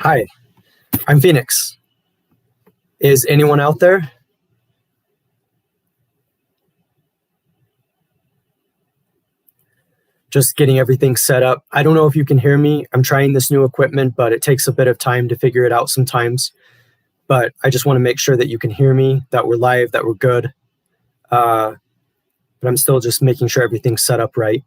Hi, I'm Phoenix. Is anyone out there? Just getting everything set up. I don't know if you can hear me. I'm trying this new equipment, but it takes a bit of time to figure it out sometimes. But I just want to make sure that you can hear me, that we're live, that we're good. But I'm still just making sure everything's set up right.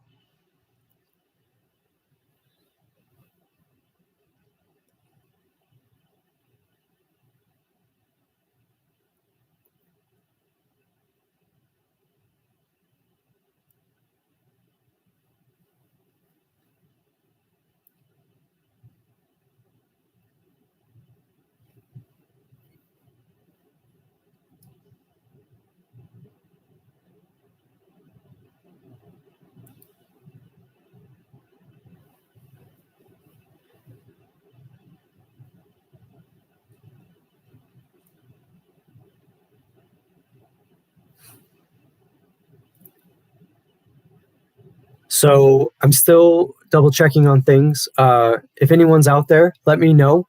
So I'm still double checking on things. If anyone's out there, let me know,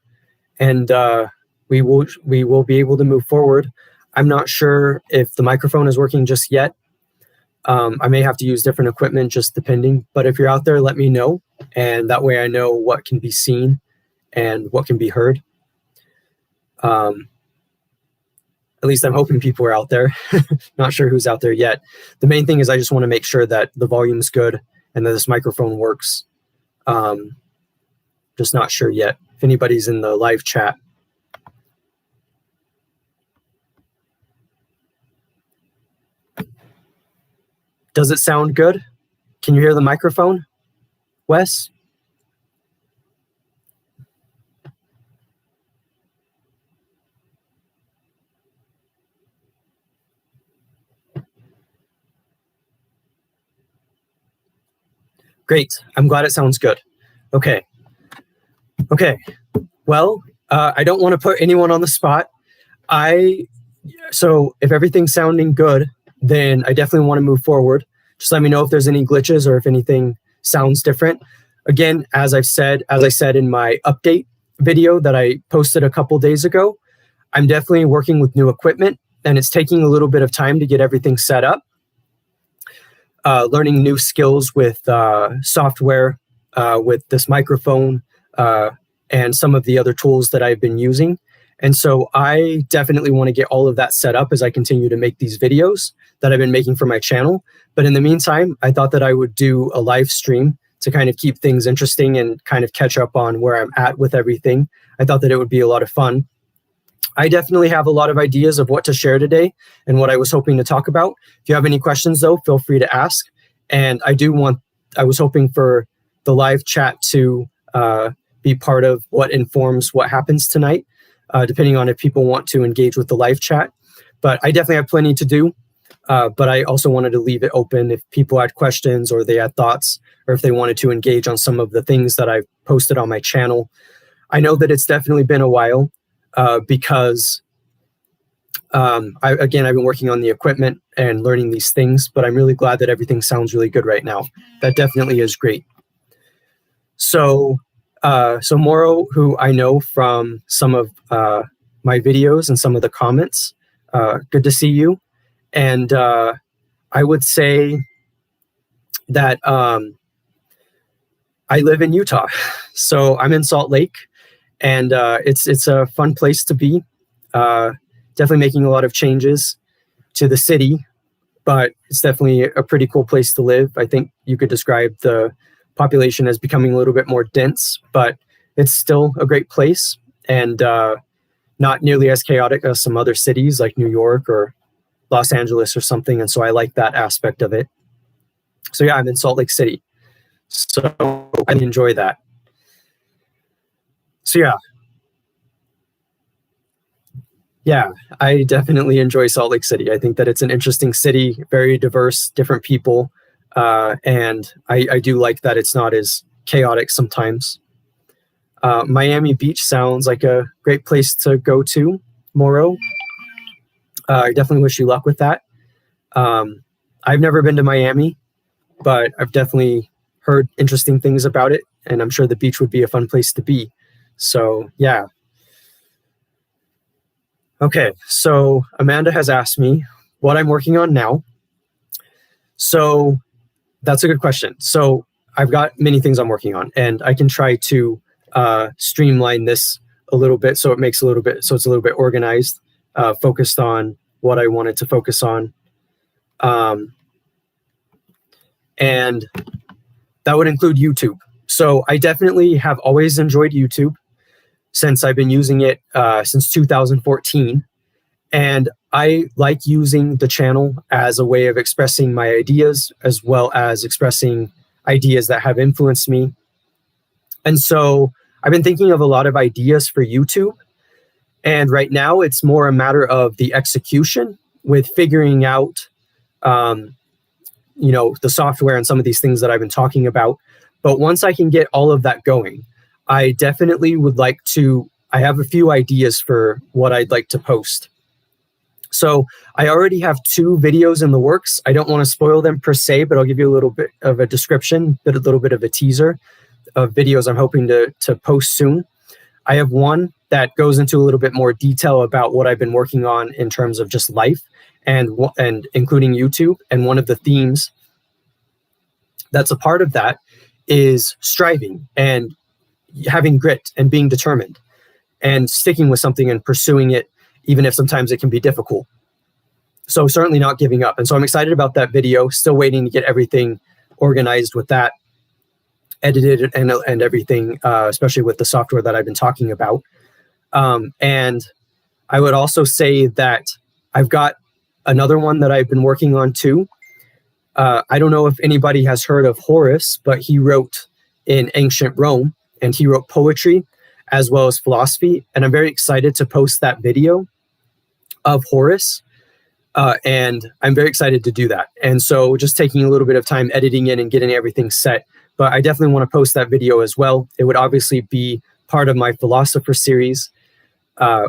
and we will be able to move forward. I'm not sure if the microphone is working just yet. I may have to use different equipment, just depending. But if you're out there, let me know, and that way I know what can be seen and what can be heard. At least I'm hoping people are out there. Not sure who's out there yet. The main thing is I just want to make sure that the volume's good and that this microphone works. Just not sure yet if anybody's in the live chat. Does it sound good? Can you hear the microphone, Wes? Great. I'm glad it sounds good. Okay. Well, I don't want to put anyone on the spot. So if everything's sounding good, then I definitely want to move forward. Just let me know if there's any glitches or if anything sounds different. Again, as I said in my update video that I posted a couple days ago, I'm definitely working with new equipment, and it's taking a little bit of time to get everything set up. Learning new skills with software, with this microphone, and some of the other tools that I've been using. And so I definitely want to get all of that set up as I continue to make these videos that I've been making for my channel. But in the meantime, I thought that I would do a live stream to kind of keep things interesting and kind of catch up on where I'm at with everything. I thought that it would be a lot of fun. I definitely have a lot of ideas of what to share today and what I was hoping to talk about. If you have any questions, though, feel free to ask. And I was hoping for the live chat to be part of what informs what happens tonight, depending on if people want to engage with the live chat. But I definitely have plenty to do. But I also wanted to leave it open if people had questions or they had thoughts, or if they wanted to engage on some of the things that I've posted on my channel. I know that it's definitely been a while. Because I've been working on the equipment and learning these things, but I'm really glad that everything sounds really good right now. That definitely is great. So Moro, who I know from some of my videos and some of the comments, good to see you. And I would say that I live in Utah, so I'm in Salt Lake. And it's a fun place to be. Definitely making a lot of changes to the city, but it's definitely a pretty cool place to live. I think you could describe the population as becoming a little bit more dense, but it's still a great place and not nearly as chaotic as some other cities like New York or Los Angeles or something. And so I like that aspect of it. So yeah, I'm in Salt Lake City. So I enjoy that. So yeah, I definitely enjoy Salt Lake City. I think that it's an interesting city, very diverse, different people. And I do like that it's not as chaotic sometimes. Miami Beach sounds like a great place to go to, Moro. I definitely wish you luck with that. I've never been to Miami, but I've definitely heard interesting things about it. And I'm sure the beach would be a fun place to be. So yeah. Okay, so Amanda has asked me what I'm working on now. So that's a good question. So I've got many things I'm working on, and I can try to streamline this a little bit so it's a little bit organized, focused on what I wanted to focus on. And that would include YouTube. So I definitely have always enjoyed YouTube since I've been using it since 2014. And I like using the channel as a way of expressing my ideas, as well as expressing ideas that have influenced me. And so I've been thinking of a lot of ideas for YouTube. And right now it's more a matter of the execution with figuring out, the software and some of these things that I've been talking about. But once I can get all of that going, I definitely would like to, I have a few ideas for what I'd like to post. So I already have 2 videos in the works. I don't want to spoil them per se, but I'll give you a little bit of a description, a little bit of a teaser of videos I'm hoping to post soon. I have one that goes into a little bit more detail about what I've been working on in terms of just life and including YouTube. And one of the themes that's a part of that is striving and having grit and being determined and sticking with something and pursuing it, even if sometimes it can be difficult. So certainly not giving up. And so I'm excited about that video, still waiting to get everything organized with that, edited and everything, especially with the software that I've been talking about. And I would also say that I've got another one that I've been working on too. I don't know if anybody has heard of Horace, but he wrote in ancient Rome, and he wrote poetry as well as philosophy. And I'm very excited to post that video of Horace. And I'm very excited to do that. And so just taking a little bit of time editing it and getting everything set. But I definitely want to post that video as well. It would obviously be part of my philosopher series,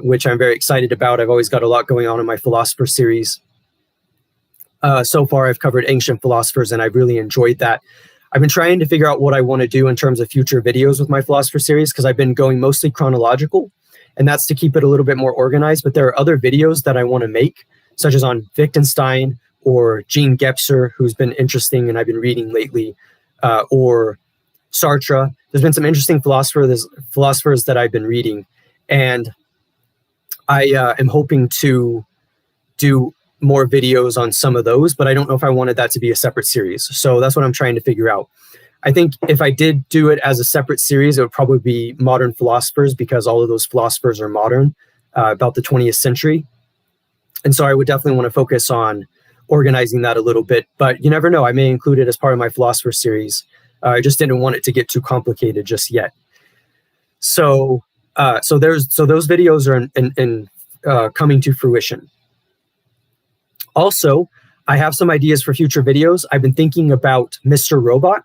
which I'm very excited about. I've always got a lot going on in my philosopher series. So far, I've covered ancient philosophers, and I've really enjoyed that. I've been trying to figure out what I want to do in terms of future videos with my philosopher series, because I've been going mostly chronological, and that's to keep it a little bit more organized. But there are other videos that I want to make, such as on Wittgenstein or Jean Gebser, who's been interesting and I've been reading lately, or Sartre. There's been some interesting philosophers that I've been reading, and I am hoping to do more videos on some of those, but I don't know if I wanted that to be a separate series. So that's what I'm trying to figure out. I think if I did do it as a separate series, it would probably be modern philosophers, because all of those philosophers are modern, about the 20th century. And so I would definitely want to focus on organizing that a little bit, but you never know. I may include it as part of my philosopher series. I just didn't want it to get too complicated just yet. So those videos are coming to fruition. Also, I have some ideas for future videos. I've been thinking about Mr. Robot,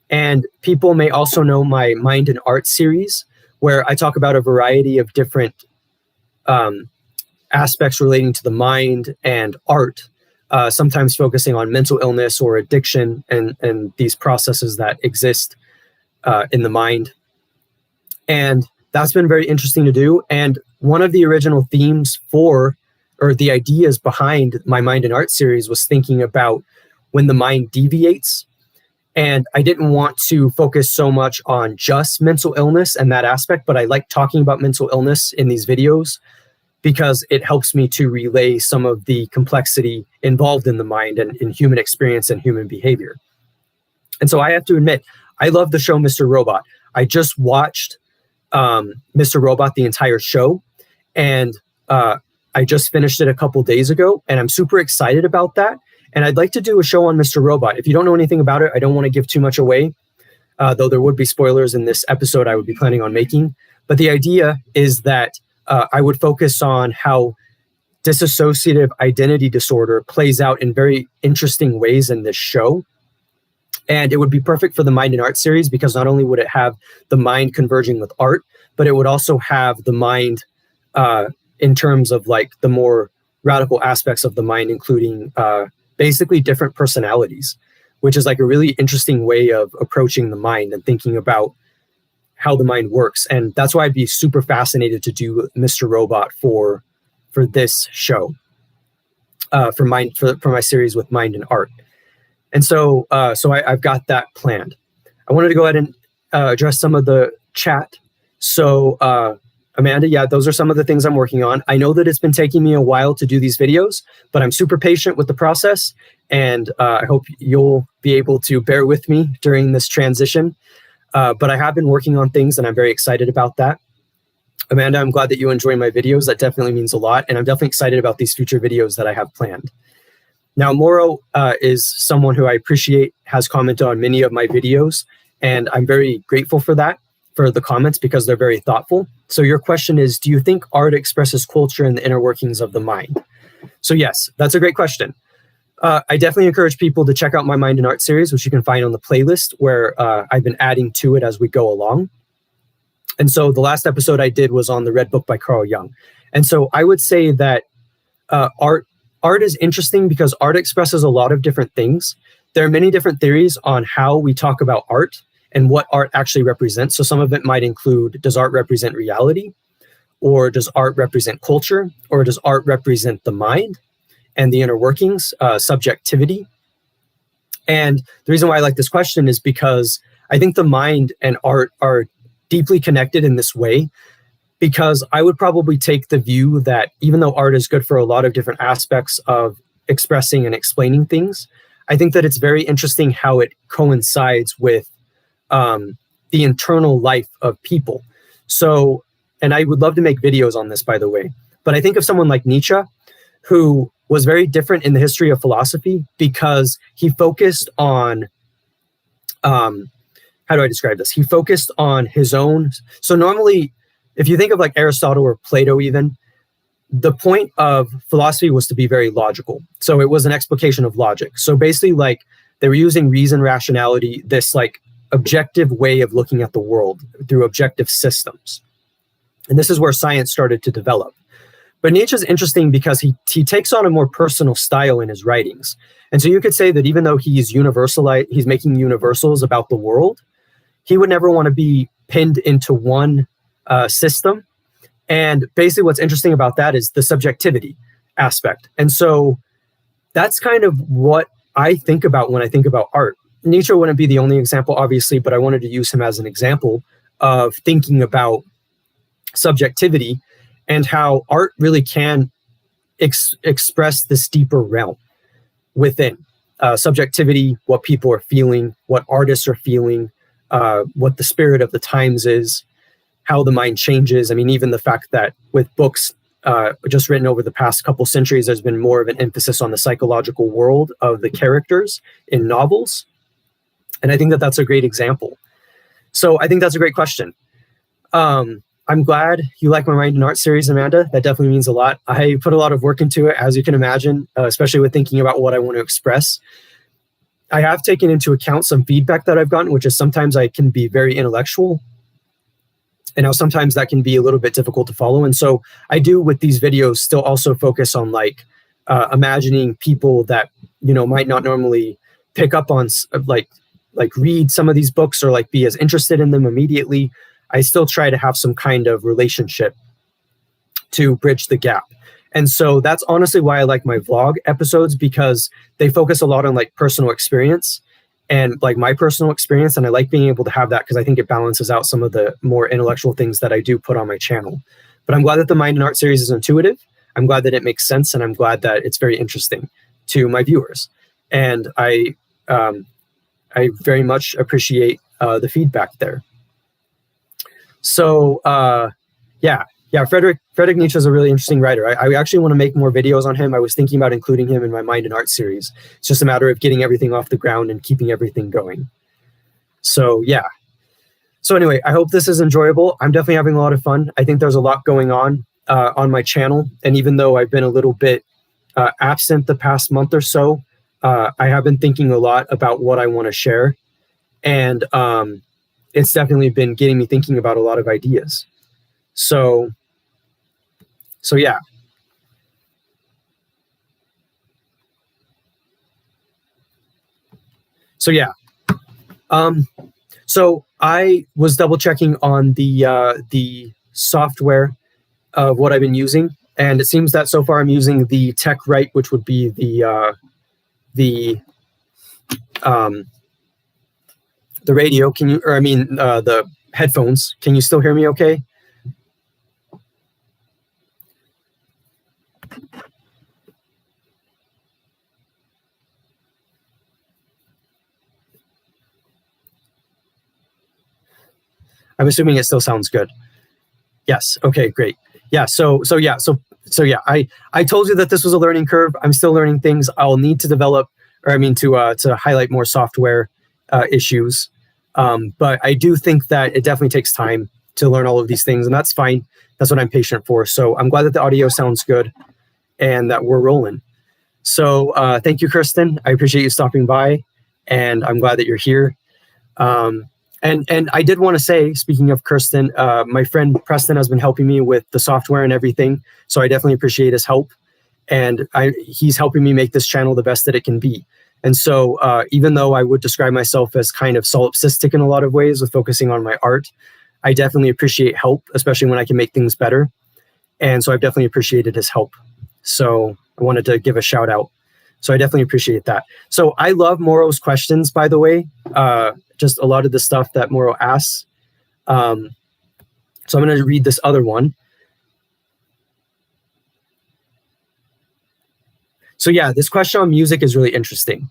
and people may also know my Mind and Art series, where I talk about a variety of different aspects relating to the mind and art, sometimes focusing on mental illness or addiction and these processes that exist in the mind. And that's been very interesting to do. And one of the original themes or the ideas behind my Mind and Art series was thinking about when the mind deviates. And I didn't want to focus so much on just mental illness and that aspect, but I like talking about mental illness in these videos because it helps me to relay some of the complexity involved in the mind and in human experience and human behavior. And so I have to admit, I love the show Mr. Robot. I just watched Mr. Robot, the entire show, and I just finished it a couple days ago, and I'm super excited about that. And I'd like to do a show on Mr. Robot. If you don't know anything about it, I don't want to give too much away, though there would be spoilers in this episode I would be planning on making. But the idea is that I would focus on how dissociative identity disorder plays out in very interesting ways in this show. And it would be perfect for the Mind and Art series, because not only would it have the mind converging with art, but it would also have the mind in terms of like the more radical aspects of the mind, including basically different personalities, which is like a really interesting way of approaching the mind and thinking about how the mind works. And that's why I'd be super fascinated to do Mr. Robot for this show, for my series with Mind and Art. And so I've got that planned. I wanted to go ahead and address some of the chat. So Amanda, yeah, those are some of the things I'm working on. I know that it's been taking me a while to do these videos, but I'm super patient with the process, and I hope you'll be able to bear with me during this transition. But I have been working on things, and I'm very excited about that. Amanda, I'm glad that you enjoy my videos. That definitely means a lot, and I'm definitely excited about these future videos that I have planned. Now, Moro is someone who I appreciate, has commented on many of my videos, and I'm very grateful for that, for the comments, because they're very thoughtful. So your question is, do you think art expresses culture and the inner workings of the mind? So yes, that's a great question. I definitely encourage people to check out my Mind and Art series, which you can find on the playlist, where I've been adding to it as we go along. And so the last episode I did was on the Red Book by Carl Jung. And so I would say that art is interesting because art expresses a lot of different things. There are many different theories on how we talk about art and what art actually represents. So some of it might include, does art represent reality? Or does art represent culture? Or does art represent the mind and the inner workings, subjectivity? And the reason why I like this question is because I think the mind and art are deeply connected in this way, because I would probably take the view that even though art is good for a lot of different aspects of expressing and explaining things, I think that it's very interesting how it coincides with the internal life of people. So, and I would love to make videos on this, by the way, but I think of someone like Nietzsche, who was very different in the history of philosophy because he focused on, how do I describe this? He focused on his own. So normally, if you think of like Aristotle or Plato even, the point of philosophy was to be very logical. So it was an explication of logic. So basically, like, they were using reason, rationality, this like objective way of looking at the world through objective systems. And this is where science started to develop. But Nietzsche's interesting because he takes on a more personal style in his writings. And so you could say that even though he's making universals about the world, he would never want to be pinned into one system. And basically what's interesting about that is the subjectivity aspect. And so that's kind of what I think about when I think about art. Nietzsche wouldn't be the only example, obviously, but I wanted to use him as an example of thinking about subjectivity and how art really can express this deeper realm within subjectivity, what people are feeling, what artists are feeling, what the spirit of the times is, how the mind changes. I mean, even the fact that with books just written over the past couple centuries, there's been more of an emphasis on the psychological world of the characters in novels. And I think that that's a great example. So I think that's a great question. I'm glad you like my Mind and Art series, Amanda. That definitely means a lot. I put a lot of work into it, as you can imagine, especially with thinking about what I want to express. I have taken into account some feedback that I've gotten, which is sometimes I can be very intellectual, and now sometimes that can be a little bit difficult to follow. And so I do, with these videos, still also focus on like imagining people that, you know, might not normally pick up on like read some of these books or like be as interested in them immediately. I still try to have some kind of relationship to bridge the gap. And so that's honestly why I like my vlog episodes, because they focus a lot on like personal experience and like my personal experience. And I like being able to have that because I think it balances out some of the more intellectual things that I do put on my channel. But I'm glad that the Mind and Art series is intuitive. I'm glad that it makes sense. And I'm glad that it's very interesting to my viewers. And I very much appreciate the feedback there. So yeah, Friedrich Nietzsche is a really interesting writer. I actually want to make more videos on him. I was thinking about including him in my Mind and Art series. It's just a matter of getting everything off the ground and keeping everything going. So yeah. So anyway, I hope this is enjoyable. I'm definitely having a lot of fun. I think there's a lot going on my channel. And even though I've been a little bit absent the past month or so, I have been thinking a lot about what I want to share. And it's definitely been getting me thinking about a lot of ideas. So yeah. So yeah. So I was double checking on the software of what I've been using, and it seems that so far I'm using the Tech Right, which would be the radio. Can you, or I mean, the headphones? Can you still hear me? Okay. I'm assuming it still sounds good. Yes. Okay, great. Yeah. So yeah. I told you that this was a learning curve. I'm still learning things. I'll need to develop, or I mean, to highlight more software issues. But I do think that it definitely takes time to learn all of these things, and that's fine. That's what I'm patient for. So I'm glad that the audio sounds good and that we're rolling. So thank you, Kristen. I appreciate you stopping by, and I'm glad that you're here. And I did want to say, speaking of Kirsten, my friend Preston has been helping me with the software and everything. So I definitely appreciate his help. And he's helping me make this channel the best that it can be. And so even though I would describe myself as kind of solipsistic in a lot of ways with focusing on my art, I definitely appreciate help, especially when I can make things better. And so I've definitely appreciated his help. So I wanted to give a shout out. So I definitely appreciate that. So I love Moro's questions, by the way. Just a lot of the stuff that Moro asks. So I'm going to read this other one. So yeah, this question on music is really interesting.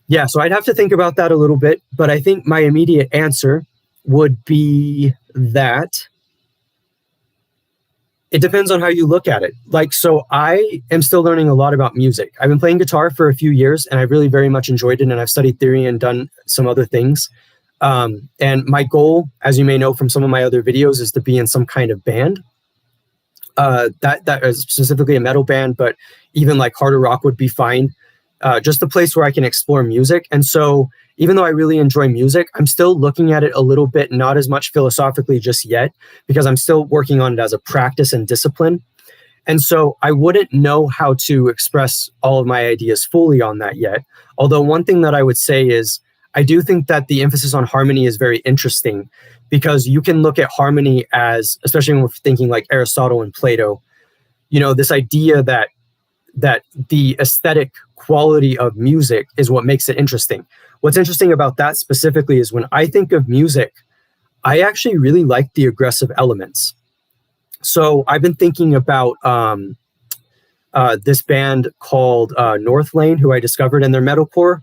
Yeah, so I'd have to think about that a little bit, but I think my immediate answer would be that it depends on how you look at it. Like, so I am still learning a lot about music. I've been playing guitar for a few years, and I really very much enjoyed it, and I've studied theory and done some other things. And my goal, as you may know from some of my other videos, is to be in some kind of band. That is specifically a metal band, but even like harder rock would be fine. Just a place where I can explore music. And so even though I really enjoy music, I'm still looking at it a little bit, not as much philosophically just yet, because I'm still working on it as a practice and discipline. And so I wouldn't know how to express all of my ideas fully on that yet. Although one thing that I would say is, I do think that the emphasis on harmony is very interesting, because you can look at harmony as, especially when we're thinking like Aristotle and Plato, you know, this idea that the aesthetic quality of music is what makes it interesting. What's interesting about that specifically is when I think of music, I actually really like the aggressive elements. So I've been thinking about this band called North Lane, who I discovered in their metalcore.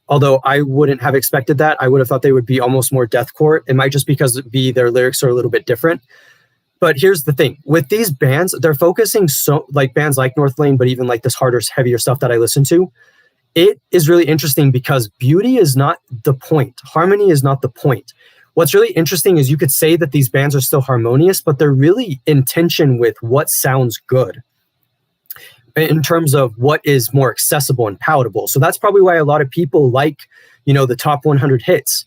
Although I wouldn't have expected that. I would have thought they would be almost more deathcore. It might just because their lyrics are a little bit different. But here's the thing. With these bands, they're focusing so, like bands like North Lane, but even like this harder, heavier stuff that I listen to, it is really interesting because beauty is not the point. Harmony is not the point. What's really interesting is you could say that these bands are still harmonious, but they're really in tension with what sounds good in terms of what is more accessible and palatable. So that's probably why a lot of people like, you know, the top 100 hits.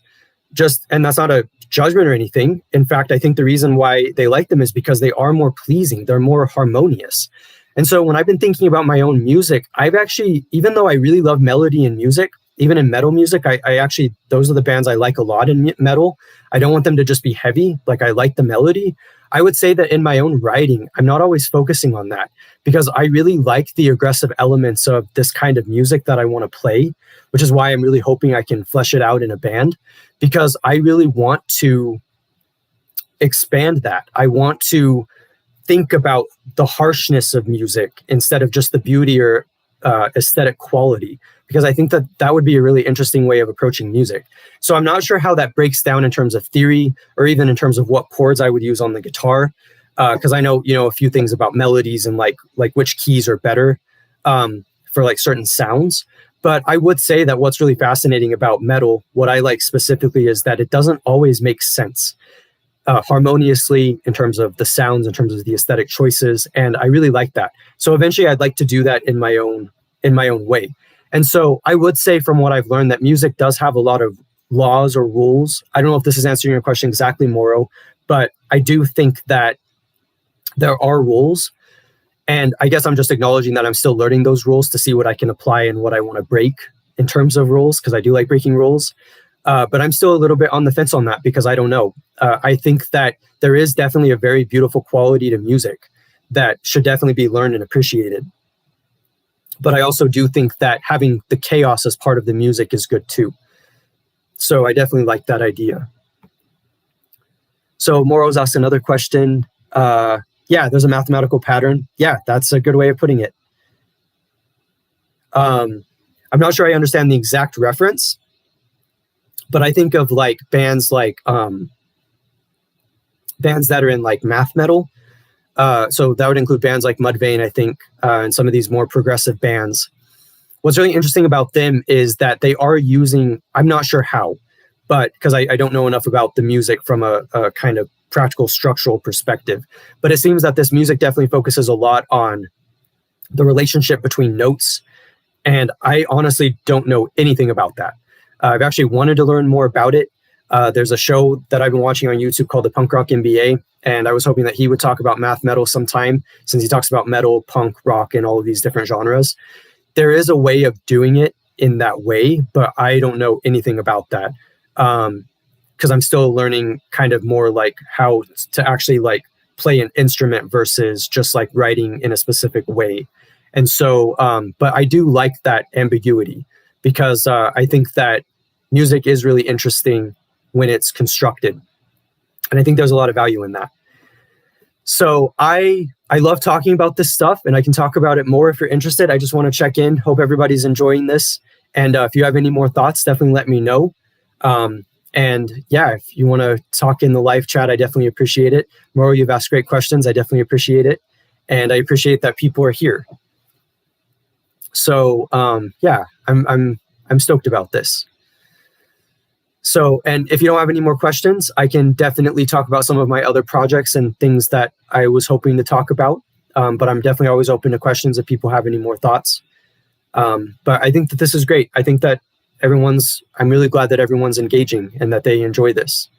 And that's not a judgment or anything. In fact, I think the reason why they like them is because they are more pleasing. They're more harmonious. And so when I've been thinking about my own music, I've actually, even though I really love melody in music, even in metal music, I actually, those are the bands I like a lot in metal. I don't want them to just be heavy. Like, I like the melody. I would say that in my own writing, I'm not always focusing on that because I really like the aggressive elements of this kind of music that I want to play, which is why I'm really hoping I can flesh it out in a band, because I really want to expand that. I want to think about the harshness of music instead of just the beauty or aesthetic quality, because I think that that would be a really interesting way of approaching music. So I'm not sure how that breaks down in terms of theory or even in terms of what chords I would use on the guitar, because I know, you know, a few things about melodies and like which keys are better for like certain sounds. But I would say that what's really fascinating about metal, what I like specifically, is that it doesn't always make sense harmoniously in terms of the sounds, in terms of the aesthetic choices. And I really like that. So eventually I'd like to do that in my own way. And so I would say from what I've learned that music does have a lot of laws or rules. I don't know if this is answering your question exactly, Moro, but I do think that there are rules. And I guess I'm just acknowledging that I'm still learning those rules to see what I can apply and what I want to break in terms of rules, because I do like breaking rules. But I'm still a little bit on the fence on that because I don't know. I think that there is definitely a very beautiful quality to music that should definitely be learned and appreciated. But I also do think that having the chaos as part of the music is good too. So I definitely like that idea. So Moro's asked another question. Yeah, there's a mathematical pattern. Yeah, that's a good way of putting it. I'm not sure I understand the exact reference, but I think of like bands that are in like math metal. So that would include bands like Mudvayne, I think, and some of these more progressive bands. What's really interesting about them is that they are using, I'm not sure how, but because I don't know enough about the music from a kind of practical structural perspective, but it seems that this music definitely focuses a lot on the relationship between notes. And I honestly don't know anything about that. I've actually wanted to learn more about it. There's a show that I've been watching on YouTube called the Punk Rock MBA, and I was hoping that he would talk about math metal sometime, since he talks about metal, punk, rock, and all of these different genres. There is a way of doing it in that way, but I don't know anything about that, because I'm still learning kind of more like how to actually like play an instrument versus just like writing in a specific way. And so, but I do like that ambiguity, because I think that music is really interesting when it's constructed. And I think there's a lot of value in that. So I love talking about this stuff, and I can talk about it more if you're interested. I just want to check in. Hope everybody's enjoying this. And if you have any more thoughts, definitely let me know. And yeah, if you want to talk in the live chat, I definitely appreciate it. Moro, you've asked great questions. I definitely appreciate it. And I appreciate that people are here. So yeah, I'm stoked about this. So, and if you don't have any more questions, I can definitely talk about some of my other projects and things that I was hoping to talk about. But I'm definitely always open to questions if people have any more thoughts. But I think that this is great. I think that I'm really glad that everyone's engaging and that they enjoy this.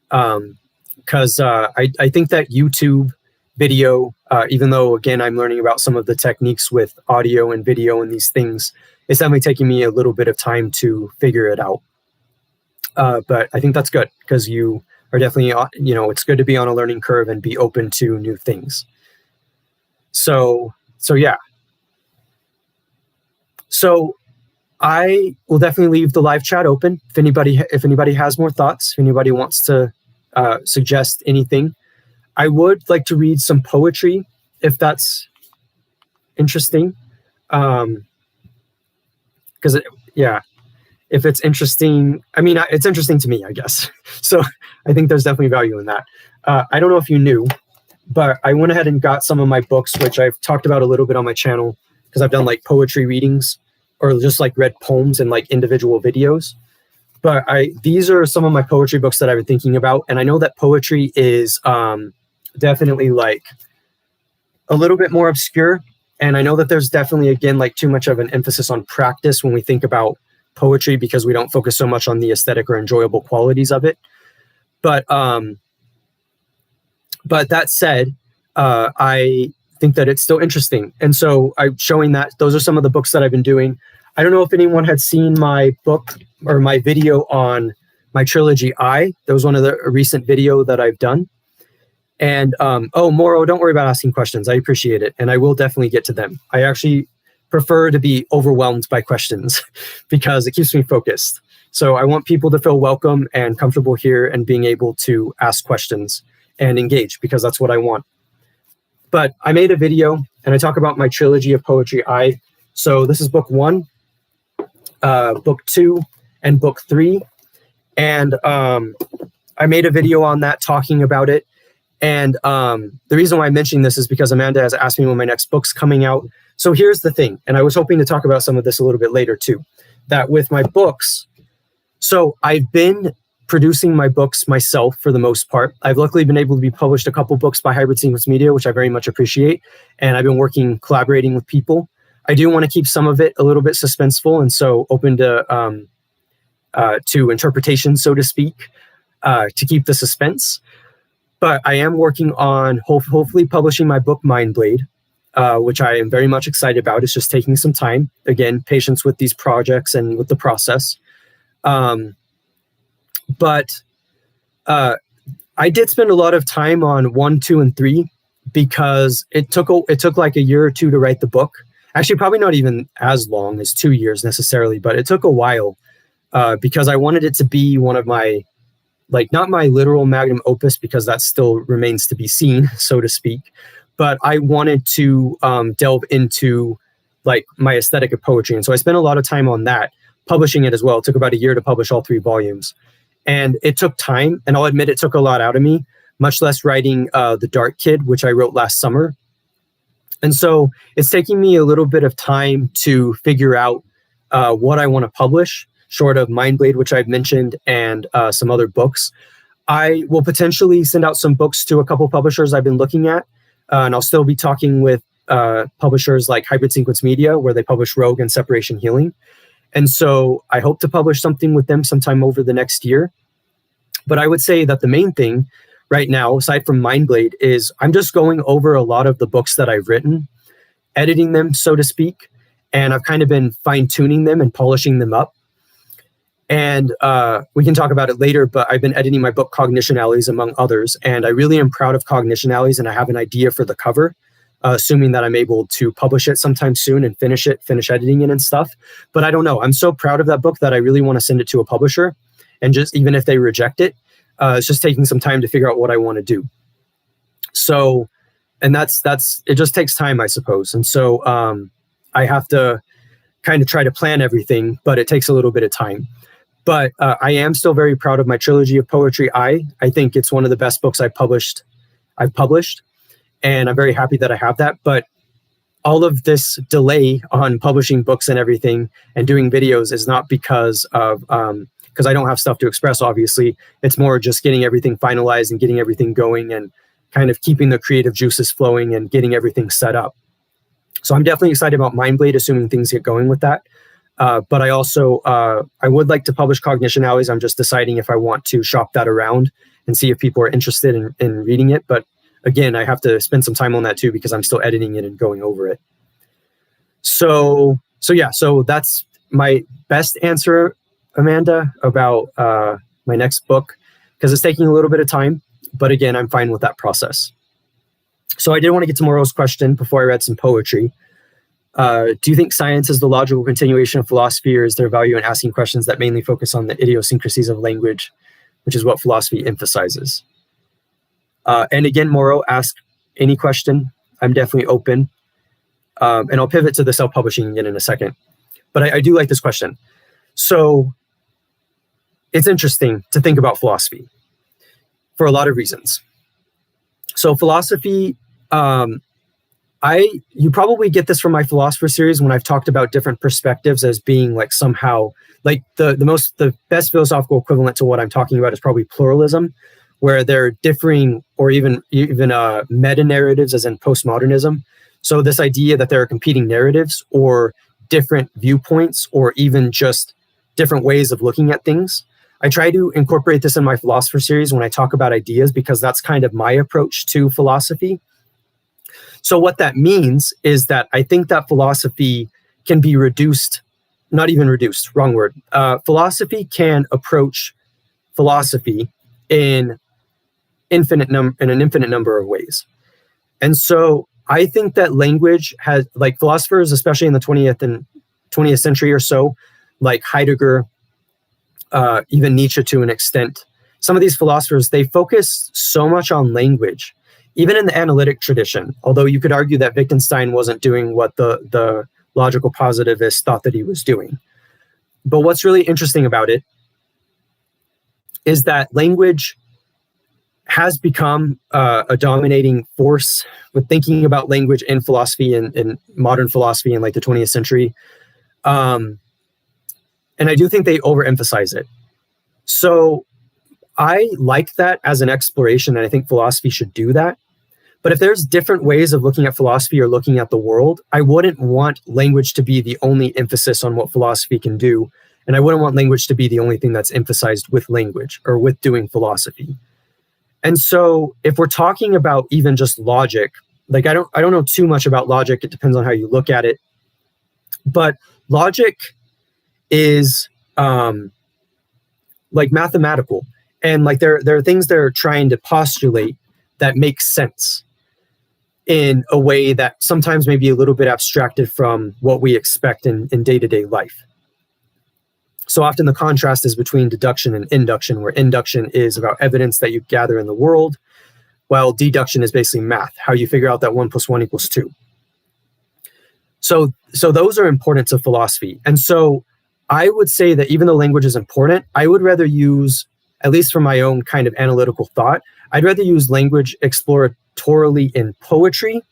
Because I think that YouTube video, even though, again, I'm learning about some of the techniques with audio and video and these things, it's definitely taking me a little bit of time to figure it out. But I think that's good, because you are definitely, it's good to be on a learning curve and be open to new things. So yeah. So I will definitely leave the live chat open. If anybody has more thoughts, if anybody wants to suggest anything, I would like to read some poetry if that's interesting. Because if it's interesting, I mean, it's interesting to me, I guess. So I think there's definitely value in that. I don't know if you knew, but I went ahead and got some of my books, which I've talked about a little bit on my channel, because I've done like poetry readings or just like read poems and like individual videos. But these are some of my poetry books that I've been thinking about. And I know that poetry is definitely like a little bit more obscure. And I know that there's definitely, again, like too much of an emphasis on practice when we think about poetry, because we don't focus so much on the aesthetic or enjoyable qualities of it. But that said, I think that it's still interesting. And so I'm showing that those are some of the books that I've been doing. I don't know if anyone had seen my book or my video on my trilogy I. That was one of the recent video that I've done. And Moro, don't worry about asking questions. I appreciate it. And I will definitely get to them. I actually prefer to be overwhelmed by questions because it keeps me focused. So I want people to feel welcome and comfortable here and being able to ask questions and engage, because that's what I want. But I made a video and I talk about my trilogy of poetry I. So this is book 1, book 2, and book 3. And I made a video on that talking about it. And the reason why I'm mentioning this is because Amanda has asked me when my next book's coming out. So here's the thing, and I was hoping to talk about some of this a little bit later too, that with my books, so I've been producing my books myself for the most part. I've luckily been able to be published a couple books by Hybrid Sequence Media, which I very much appreciate. And I've been collaborating with people. I do want to keep some of it a little bit suspenseful, and so open to interpretation, so to speak, to keep the suspense. But I am working on hopefully publishing my book Mind Blade. which I am very much excited about. It's just taking some time. Again, patience with these projects and with the process. But I did spend a lot of time on 1, 2, and 3 because it took like a year or two to write the book. Actually, probably not even as long as 2 years necessarily, but it took a while because I wanted it to be one of my, like, not my literal magnum opus, because that still remains to be seen, so to speak. But I wanted to delve into like my aesthetic of poetry. And so I spent a lot of time on that, publishing it as well. It took about a year to publish all 3 volumes. And it took time, and I'll admit it took a lot out of me, much less writing The Dark Kid, which I wrote last summer. And so it's taking me a little bit of time to figure out what I want to publish, short of Mindblade, which I've mentioned, and some other books. I will potentially send out some books to a couple publishers I've been looking at, and I'll still be talking with publishers like Hybrid Sequence Media, where they publish Rogue and Separation Healing. And so I hope to publish something with them sometime over the next year. But I would say that the main thing right now, aside from Mindblade, is I'm just going over a lot of the books that I've written, editing them, so to speak. And I've kind of been fine-tuning them and polishing them up. And we can talk about it later, but I've been editing my book Cognition Alleys, among others. And I really am proud of Cognition Alleys, and I have an idea for the cover, assuming that I'm able to publish it sometime soon and finish editing it and stuff. But I don't know. I'm so proud of that book that I really want to send it to a publisher. And just even if they reject it, it's just taking some time to figure out what I want to do. So, and that's it just takes time, I suppose. And so I have to kind of try to plan everything, but it takes a little bit of time. But I am still very proud of my trilogy of poetry. I think it's one of the best books I've published. And I'm very happy that I have that. But all of this delay on publishing books and everything and doing videos is not because of because I don't have stuff to express, obviously. It's more just getting everything finalized and getting everything going and kind of keeping the creative juices flowing and getting everything set up. So I'm definitely excited about Mindblade, assuming things get going with that. But I also, I would like to publish Cognition Alleys. I'm just deciding if I want to shop that around and see if people are interested in reading it. But again, I have to spend some time on that too, because I'm still editing it and going over it. So that's my best answer, Amanda, about my next book, because it's taking a little bit of time. But again, I'm fine with that process. So I did want to get to Moro's question before I read some poetry. Do you think science is the logical continuation of philosophy, or is there value in asking questions that mainly focus on the idiosyncrasies of language, which is what philosophy emphasizes? And again, Moro, ask any question. I'm definitely open. And I'll pivot to the self-publishing again in a second. But I do like this question. So it's interesting to think about philosophy for a lot of reasons. So philosophy, you probably get this from my philosopher series when I've talked about different perspectives as being like somehow like the best philosophical equivalent to what I'm talking about is probably pluralism, where they're differing or even meta narratives, as in postmodernism. So this idea that there are competing narratives or different viewpoints or even just different ways of looking at things. I try to incorporate this in my philosopher series when I talk about ideas, because that's kind of my approach to philosophy. So what that means is that I think that philosophy can be reduced, not even reduced, wrong word. Philosophy can approach philosophy in an infinite number of ways. And so I think that language has, like philosophers, especially in the 20th century or so, like Heidegger, even Nietzsche to an extent, some of these philosophers, they focus so much on language, even in the analytic tradition, although you could argue that Wittgenstein wasn't doing what the logical positivist thought that he was doing. But what's really interesting about it is that language has become a dominating force with thinking about language in philosophy and in modern philosophy in like the 20th century. And I do think they overemphasize it. So I like that as an exploration, and I think philosophy should do that. But if there's different ways of looking at philosophy or looking at the world, I wouldn't want language to be the only emphasis on what philosophy can do. And I wouldn't want language to be the only thing that's emphasized with language or with doing philosophy. And so if we're talking about even just logic, like I don't know too much about logic. It depends on how you look at it. But logic is like mathematical, and like there are things they're trying to postulate that make sense in a way that sometimes may be a little bit abstracted from what we expect in day-to-day life. So often the contrast is between deduction and induction, where induction is about evidence that you gather in the world, while deduction is basically math, how you figure out that 1 + 1 = 2. So those are important to philosophy. And so I would say that even though language is important, I would rather use, at least for my own kind of analytical thought, I'd rather use language exploratorily in poetry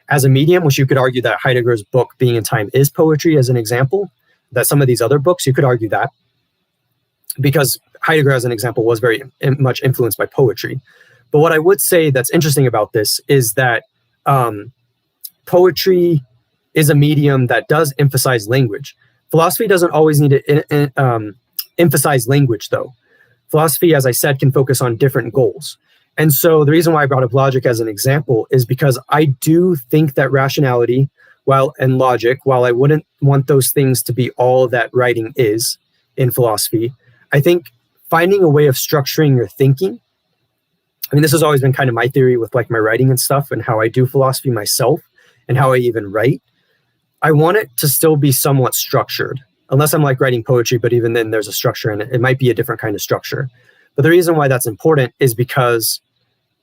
as a medium, which you could argue that Heidegger's book, Being and Time, is poetry as an example, that some of these other books, you could argue that, because Heidegger, as an example, was very much influenced by poetry. But what I would say that's interesting about this is that poetry is a medium that does emphasize language. Philosophy doesn't always need to emphasize language, though. Philosophy, as I said, can focus on different goals. And so the reason why I brought up logic as an example is because I do think that rationality and logic, while I wouldn't want those things to be all that writing is in philosophy, I think finding a way of structuring your thinking, I mean, this has always been kind of my theory with like my writing and stuff and how I do philosophy myself and how I even write. I want it to still be somewhat structured, unless I'm like writing poetry, but even then there's a structure in it. It might be a different kind of structure. But the reason why that's important is because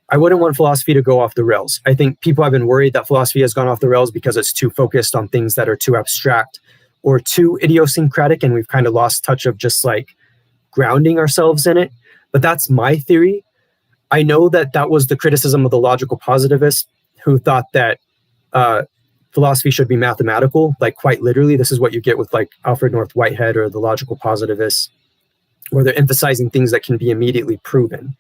I wouldn't want philosophy to go off the rails. I think people have been worried that philosophy has gone off the rails because it's too focused on things that are too abstract or too idiosyncratic, and we've kind of lost touch of just like grounding ourselves in it. But that's my theory. I know that that was the criticism of the logical positivists who thought that philosophy should be mathematical, like quite literally. This is what you get with like Alfred North Whitehead or the logical positivists, where they're emphasizing things that can be immediately proven.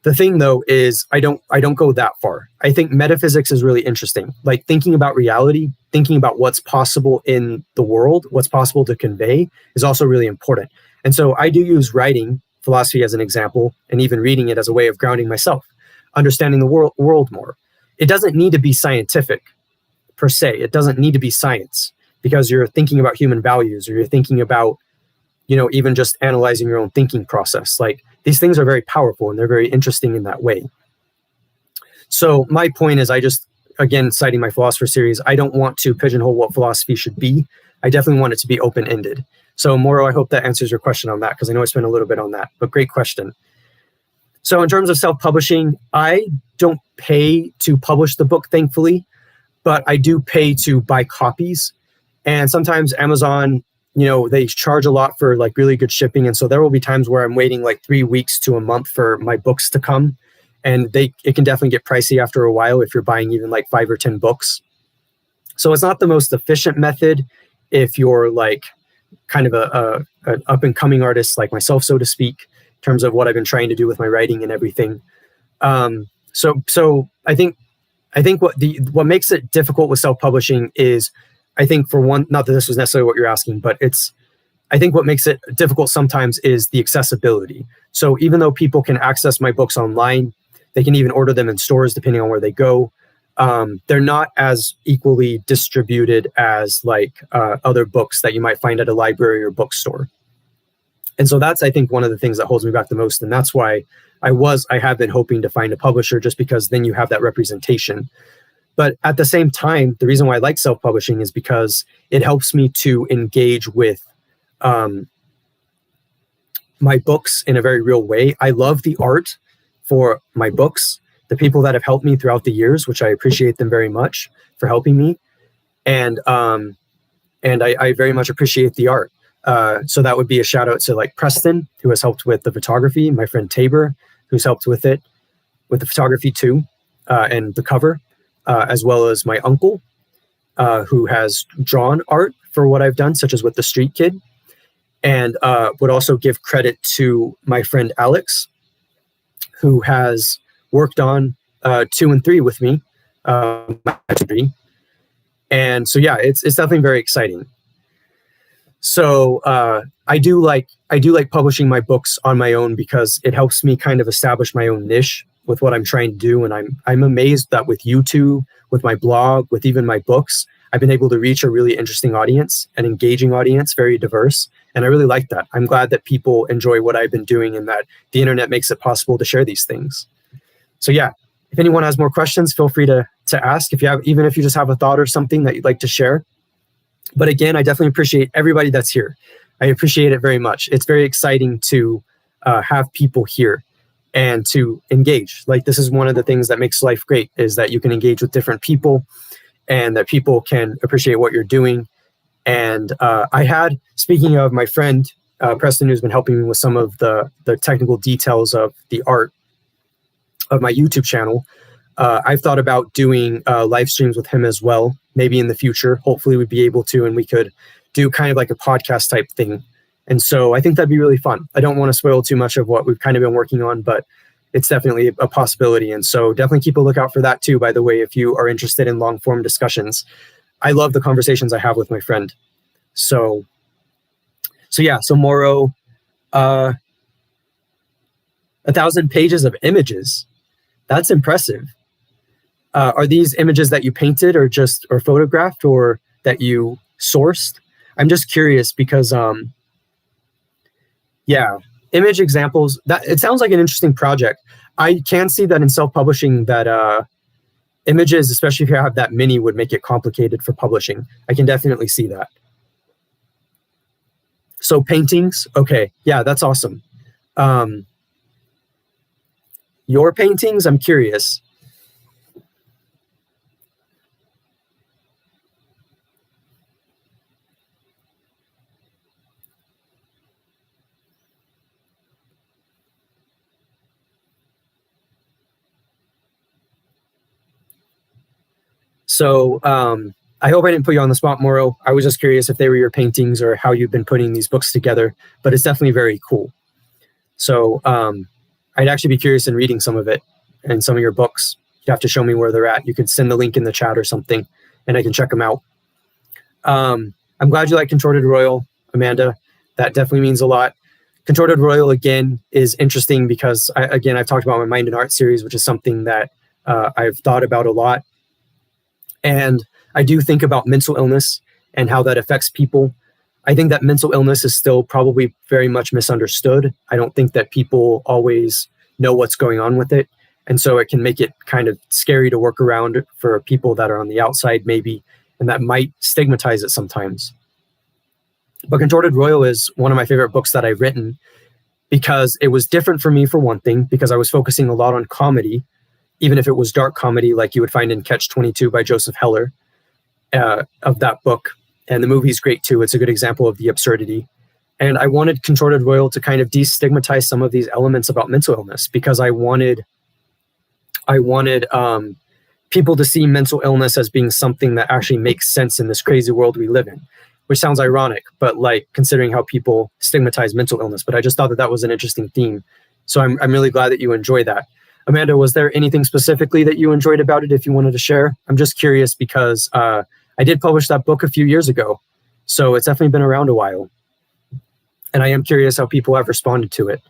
The thing, though, is I don't go that far. I think metaphysics is really interesting. Like thinking about reality, thinking about what's possible in the world, what's possible to convey is also really important. And so I do use writing philosophy as an example, and even reading it as a way of grounding myself, understanding the world more. It doesn't need to be scientific per se. It doesn't need to be science, because you're thinking about human values, or you're thinking about, even just analyzing your own thinking process. Like these things are very powerful and they're very interesting in that way. So my point is, again, citing my philosopher series, I don't want to pigeonhole what philosophy should be. I definitely want it to be open-ended. So Moro, I hope that answers your question on that, because I know I spent a little bit on that, but great question. So in terms of self-publishing, I don't pay to publish the book, thankfully, but I do pay to buy copies. And sometimes Amazon, they charge a lot for like really good shipping. And so there will be times where I'm waiting like 3 weeks to a month for my books to come. And it can definitely get pricey after a while if you're buying even like 5 or 10 books. So it's not the most efficient method if you're like kind of an up and coming artist like myself, so to speak, in terms of what I've been trying to do with my writing and everything. So I think what makes it difficult with self-publishing is, I think, for one, not that this was necessarily what you're asking, but I think what makes it difficult sometimes is the accessibility. So even though people can access my books online, they can even order them in stores depending on where they go, they're not as equally distributed as like other books that you might find at a library or bookstore. And so that's, I think, one of the things that holds me back the most. And that's why I have been hoping to find a publisher, just because then you have that representation. But at the same time, the reason why I like self-publishing is because it helps me to engage with my books in a very real way. I love the art for my books, the people that have helped me throughout the years, which I appreciate them very much for helping me. And I very much appreciate the art. So that would be a shout out to like Preston, who has helped with the photography, my friend Tabor, who's helped with the photography too, and the cover. As well as my uncle, who has drawn art for what I've done, such as with The Street Kid. And would also give credit to my friend Alex, who has worked on 2 and 3 with me. And so, yeah, it's definitely very exciting. So I do like publishing my books on my own, because it helps me kind of establish my own niche with what I'm trying to do. And I'm amazed that with YouTube, with my blog, with even my books, I've been able to reach a really interesting audience, an engaging audience, very diverse. And I really like that. I'm glad that people enjoy what I've been doing and that the internet makes it possible to share these things. So yeah, if anyone has more questions, feel free to ask. Even if you just have a thought or something that you'd like to share. But again, I definitely appreciate everybody that's here. I appreciate it very much. It's very exciting to have people here and to engage. Like, this is one of the things that makes life great, is that you can engage with different people and that people can appreciate what you're doing. And speaking of my friend, Preston, who's been helping me with some of the technical details of the art of my YouTube channel, I've thought about doing live streams with him as well, maybe in the future. Hopefully we'd be able to, and we could do kind of like a podcast type thing. And so I think that'd be really fun. I don't want to spoil too much of what we've kind of been working on, but it's definitely a possibility. And so definitely keep a lookout for that too, by the way, if you are interested in long form discussions. I love the conversations I have with my friend. So Moro, 1,000 pages of images. That's impressive. Are these images that you painted or photographed or that you sourced? I'm just curious because, image examples, that it sounds like an interesting project. I can see that in self-publishing that images, especially if you have that many, would make it complicated for publishing. I can definitely see that. So paintings, okay, yeah, that's awesome. Your paintings, I'm curious. So I hope I didn't put you on the spot, Moro. I was just curious if they were your paintings or how you've been putting these books together, but it's definitely very cool. So I'd actually be curious in reading some of it and some of your books. You have to show me where they're at. You could send the link in the chat or something, and I can check them out. I'm glad you like Contorted Royal, Amanda. That definitely means a lot. Contorted Royal, again, is interesting because, I've talked about my Mind and Art series, which is something that I've thought about a lot. And I do think about mental illness and how that affects people. I think that mental illness is still probably very much misunderstood. I don't think that people always know what's going on with it. And so it can make it kind of scary to work around for people that are on the outside, maybe, and that might stigmatize it sometimes. But Contorted Royal is one of my favorite books that I've written because it was different for me, for one thing, because I was focusing a lot on comedy, even if it was dark comedy like you would find in Catch-22 by Joseph Heller, of that book. And the movie's great too. It's a good example of the absurdity. And I wanted Contorted Royal to kind of destigmatize some of these elements about mental illness, because I wanted people to see mental illness as being something that actually makes sense in this crazy world we live in, which sounds ironic, but like considering how people stigmatize mental illness. But I just thought that was an interesting theme. So I'm really glad that you enjoy that. Amanda, was there anything specifically that you enjoyed about it, if you wanted to share? I'm just curious because I did publish that book a few years ago, so it's definitely been around a while. And I am curious how people have responded to it.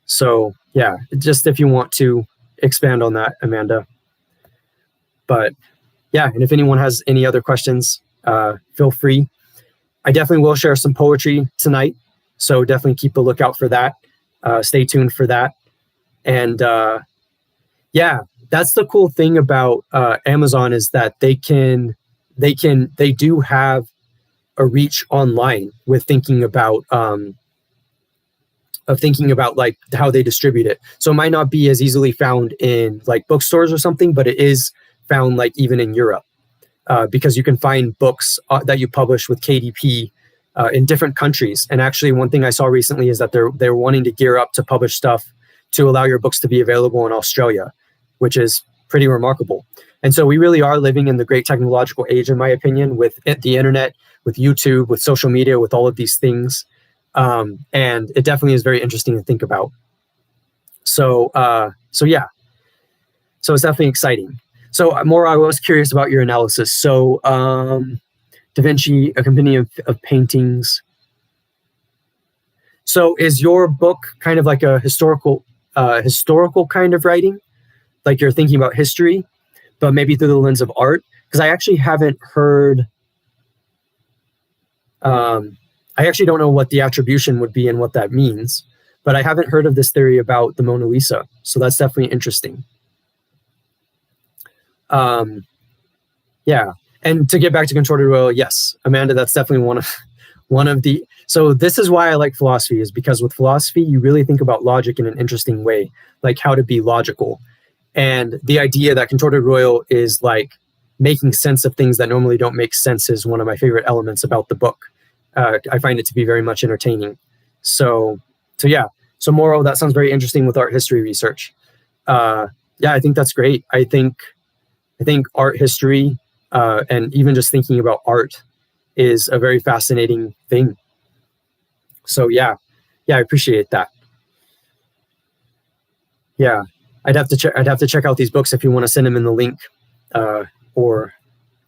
So yeah, just if you want to expand on that, Amanda. But yeah, and if anyone has any other questions, feel free. I definitely will share some poetry tonight, so definitely keep a lookout for that. Stay tuned for that. And that's the cool thing about Amazon, is that they do have a reach online with thinking about like how they distribute it. So it might not be as easily found in like bookstores or something, but it is found like even in Europe, because you can find books that you publish with KDP in different countries. And actually, one thing I saw recently is that they're wanting to gear up to publish stuff to allow your books to be available in Australia, which is pretty remarkable. And so we really are living in the great technological age, in my opinion, with the internet, with YouTube, with social media, with all of these things. And it definitely is very interesting to think about. So yeah. So it's definitely exciting. So Maura, I was curious about your analysis. So Da Vinci, a compendium of paintings. So is your book kind of like a historical historical kind of writing, like you're thinking about history, but maybe through the lens of art. Because I actually haven't heard, I actually don't know what the attribution would be and what that means, but I haven't heard of this theory about the Mona Lisa. So that's definitely interesting. Yeah. And to get back to contorted royal, yes, Amanda, that's definitely one of the, so this is why I like philosophy, is because with philosophy, you really think about logic in an interesting way, like how to be logical. And the idea that contorted royal is like making sense of things that normally don't make sense is one of my favorite elements about the book. I find it to be very much entertaining. So yeah. So Moro, that sounds very interesting with art history research. Yeah, I think that's great. I think art history and even just thinking about art is a very fascinating thing. So yeah, I appreciate that. Yeah, I'd have to check out these books if you want to send them in the link, or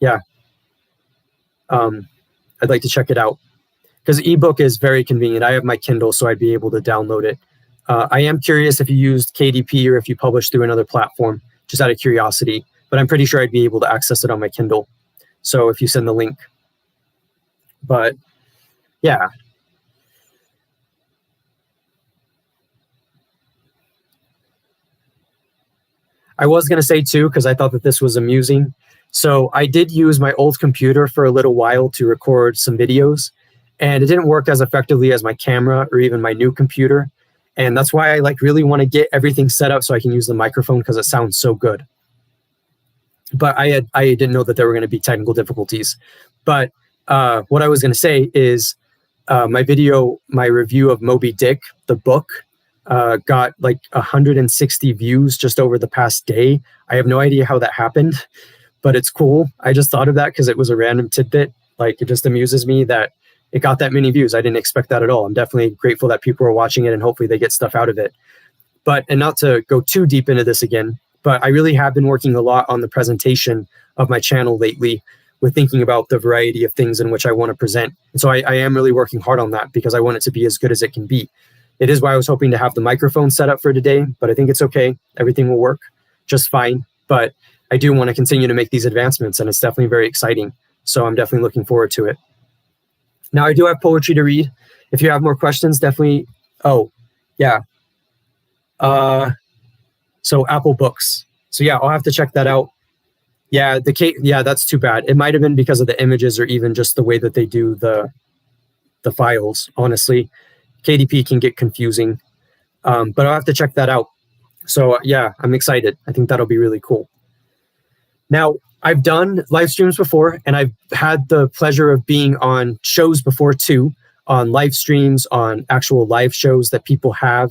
yeah, I'd like to check it out because ebook is very convenient. I have my Kindle, so I'd be able to download it. I am curious if you used KDP or if you published through another platform, just out of curiosity. But I'm pretty sure I'd be able to access it on my Kindle. So if you send the link, but yeah. I was going to say too, because I thought that this was amusing. So I did use my old computer for a little while to record some videos, and it didn't work as effectively as my camera or even my new computer. And that's why I like really want to get everything set up so I can use the microphone because it sounds so good. But I didn't know that there were going to be technical difficulties. But what I was going to say is my review of Moby Dick, the book, got like 160 views just over the past day. I have no idea how that happened, but it's cool. I just thought of that because it was a random tidbit. Like, it just amuses me that it got that many views. I didn't expect that at all. I'm definitely grateful that people are watching it and hopefully they get stuff out of it. But, and not to go too deep into this again, but I really have been working a lot on the presentation of my channel lately, with thinking about the variety of things in which I want to present. And so I am really working hard on that because I want it to be as good as it can be. It is why I was hoping to have the microphone set up for today, but I think it's okay. Everything will work just fine. But I do want to continue to make these advancements, and it's definitely very exciting. So I'm definitely looking forward to it. Now, I do have poetry to read. If you have more questions, definitely. Oh, yeah. So Apple Books. So yeah, I'll have to check that out. Yeah, yeah, that's too bad. It might have been because of the images or even just the way that they do the files. Honestly, KDP can get confusing, but I'll have to check that out. So yeah, I'm excited. I think that'll be really cool. Now, I've done live streams before, and I've had the pleasure of being on shows before too, on live streams, on actual live shows that people have.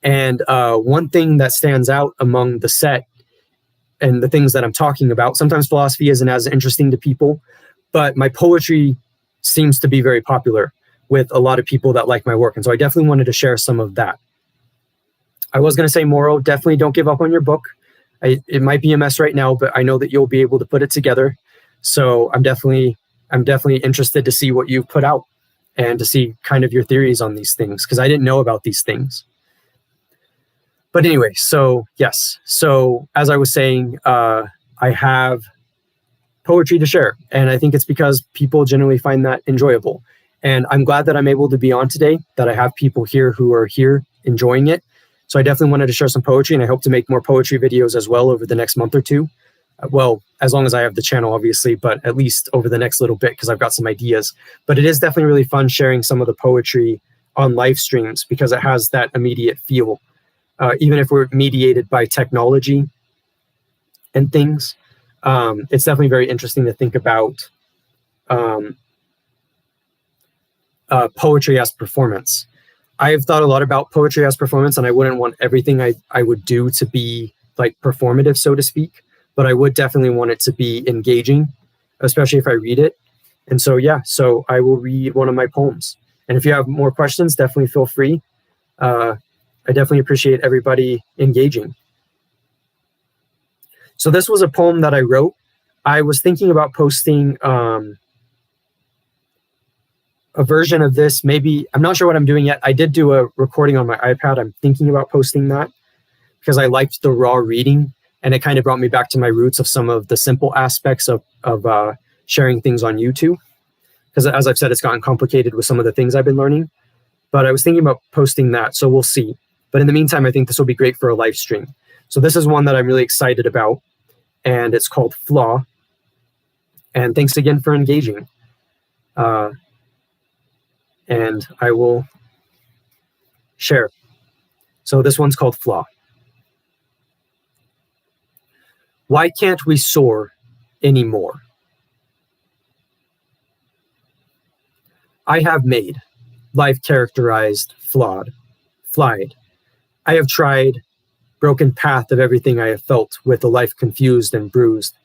And one thing that stands out among the set and the things that I'm talking about, sometimes philosophy isn't as interesting to people, but my poetry seems to be very popular with a lot of people that like my work. And so I definitely wanted to share some of that. I was going to say, Moro, definitely don't give up on your book. It might be a mess right now, but I know that you'll be able to put it together. So I'm definitely interested to see what you've put out and to see kind of your theories on these things, because I didn't know about these things. But anyway, so yes. So as I was saying, I have poetry to share, and I think it's because people generally find that enjoyable. And I'm glad that I'm able to be on today, that I have people here who are here enjoying it. So I definitely wanted to share some poetry, and I hope to make more poetry videos as well over the next month or two. Well, as long as I have the channel, obviously, but at least over the next little bit, because I've got some ideas. But it is definitely really fun sharing some of the poetry on live streams because it has that immediate feel. Even if we're mediated by technology and things, it's definitely very interesting to think about poetry as performance. I've thought a lot about poetry as performance, and I wouldn't want everything I would do to be like performative, so to speak, but I would definitely want it to be engaging, especially if I read it. And so, yeah, so I will read one of my poems. And if you have more questions, definitely feel free. I definitely appreciate everybody engaging. So this was a poem that I wrote. I was thinking about posting a version of this. Maybe, I'm not sure what I'm doing yet. I did do a recording on my iPad. I'm thinking about posting that. because I liked the raw reading, and it kind of brought me back to my roots of some of the simple aspects of sharing things on YouTube. Because as I've said, it's gotten complicated with some of the things I've been learning. But I was thinking about posting that, so we'll see. But in the meantime, I think this will be great for a live stream. So this is one that I'm really excited about, and it's called Flaw. And thanks again for engaging. And I will share. So this one's called Flaw. Why can't we soar anymore? I have made life characterized, flawed, flied. I have tried, broken path of everything I have felt, with a life confused and bruised.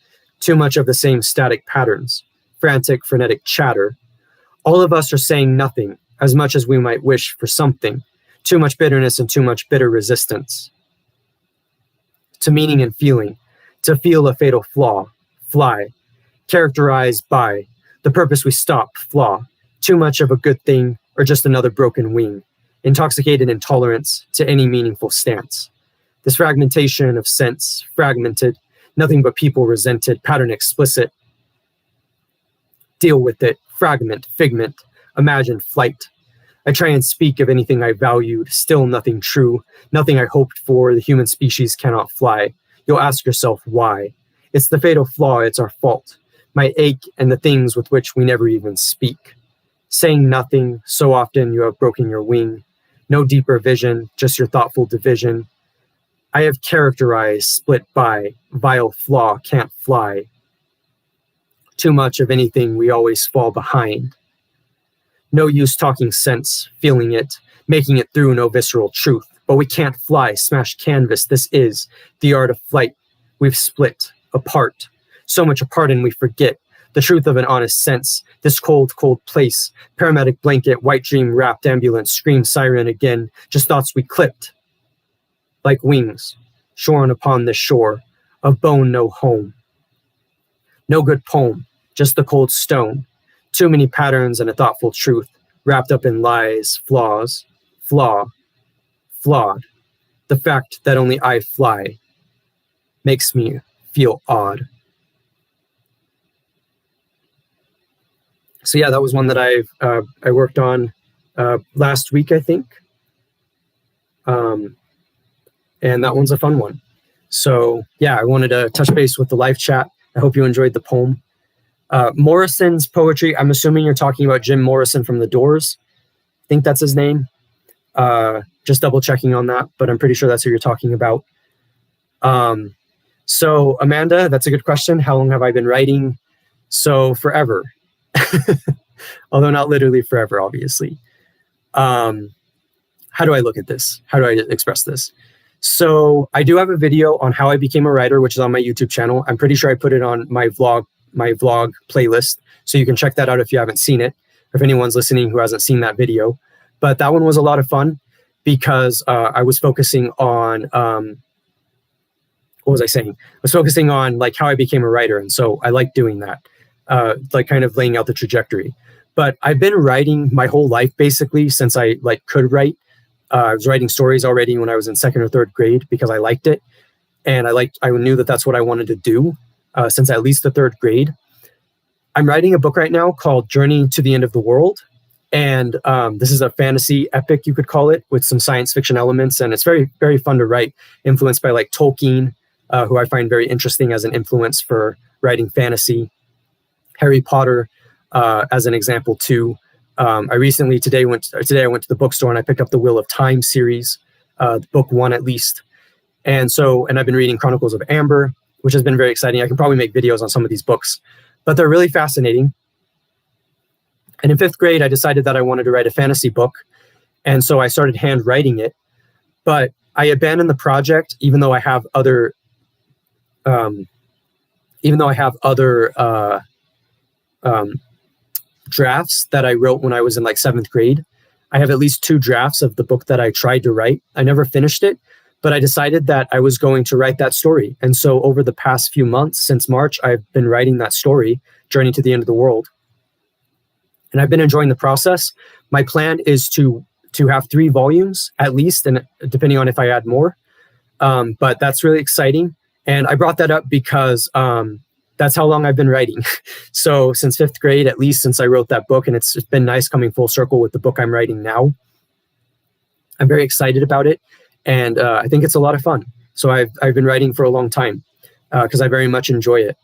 Too much of the same static patterns, frantic, frenetic chatter. All of us are saying nothing, as much as we might wish for something. Too much bitterness and too much bitter resistance to meaning and feeling, to feel a fatal flaw, fly, characterized by the purpose we stop, flaw. Too much of a good thing, or just another broken wing, intoxicated intolerance to any meaningful stance. This fragmentation of sense, fragmented, nothing but people resented, pattern explicit. Deal with it, fragment, figment, imagine flight. I try and speak of anything I valued, still nothing true, nothing I hoped for, the human species cannot fly. You'll ask yourself why. It's the fatal flaw, it's our fault. My ache and the things with which we never even speak. Saying nothing, so often you have broken your wing. No deeper vision, just your thoughtful division. I have characterized, split by, vile flaw, can't fly. Too much of anything, we always fall behind. No use talking sense, feeling it, making it through no visceral truth. But we can't fly, smash canvas, this is the art of flight. We've split, apart, so much apart and we forget the truth of an honest sense. This cold, cold place, paramedic blanket, white dream wrapped ambulance, scream siren again, just thoughts we clipped. Like wings, shorn upon this shore, of bone no home. No good poem, just the cold stone. Too many patterns and a thoughtful truth, wrapped up in lies, flaws, flaw, flawed. The fact that only I fly makes me feel odd. So yeah, that was one that I worked on last week, I think. And that one's a fun one. So yeah, I wanted to touch base with the live chat. I hope you enjoyed the poem. Morrison's poetry, I'm assuming you're talking about Jim Morrison from The Doors. I think that's his name. Just double checking on that, but I'm pretty sure that's who you're talking about. So Amanda, that's a good question. How long have I been writing? So forever. Although not literally forever, obviously. How do I look at this? How do I express this? So I do have a video on how I became a writer, which is on my YouTube channel. I'm pretty sure I put it on my vlog playlist. So you can check that out if you haven't seen it, or if anyone's listening who hasn't seen that video. But that one was a lot of fun because I was focusing on, what was I saying? I was focusing on like how I became a writer. And so I like doing that, like kind of laying out the trajectory. But I've been writing my whole life, basically, since I could write. I was writing stories already when I was in 2nd or 3rd grade because I liked it. And I knew that that's what I wanted to do since at least the 3rd grade. I'm writing a book right now called Journey to the End of the World. And this is a fantasy epic, you could call it, with some science fiction elements. And it's very, very fun to write, influenced by like Tolkien, who I find very interesting as an influence for writing fantasy. Harry Potter, as an example too. Today I went to the bookstore and I picked up the Wheel of Time series, book 1 at least. And I've been reading Chronicles of Amber, which has been very exciting. I can probably make videos on some of these books, but they're really fascinating. And in 5th grade, I decided that I wanted to write a fantasy book. And so I started handwriting it, but I abandoned the project, even though I have other drafts that I wrote when I was in like 7th grade. I have at least 2 drafts of the book that I tried to write. I never finished it, but I decided that I was going to write that story. And so over the past few months, since March, I've been writing that story, Journey to the End of the World. And I've been enjoying the process. My plan is to have 3 volumes at least, and depending on if I add more. But that's really exciting. And I brought that up because that's how long I've been writing. So since 5th grade, at least, since I wrote that book, and it's been nice coming full circle with the book I'm writing now. I'm very excited about it, and I think it's a lot of fun. So I've been writing for a long time because I very much enjoy it.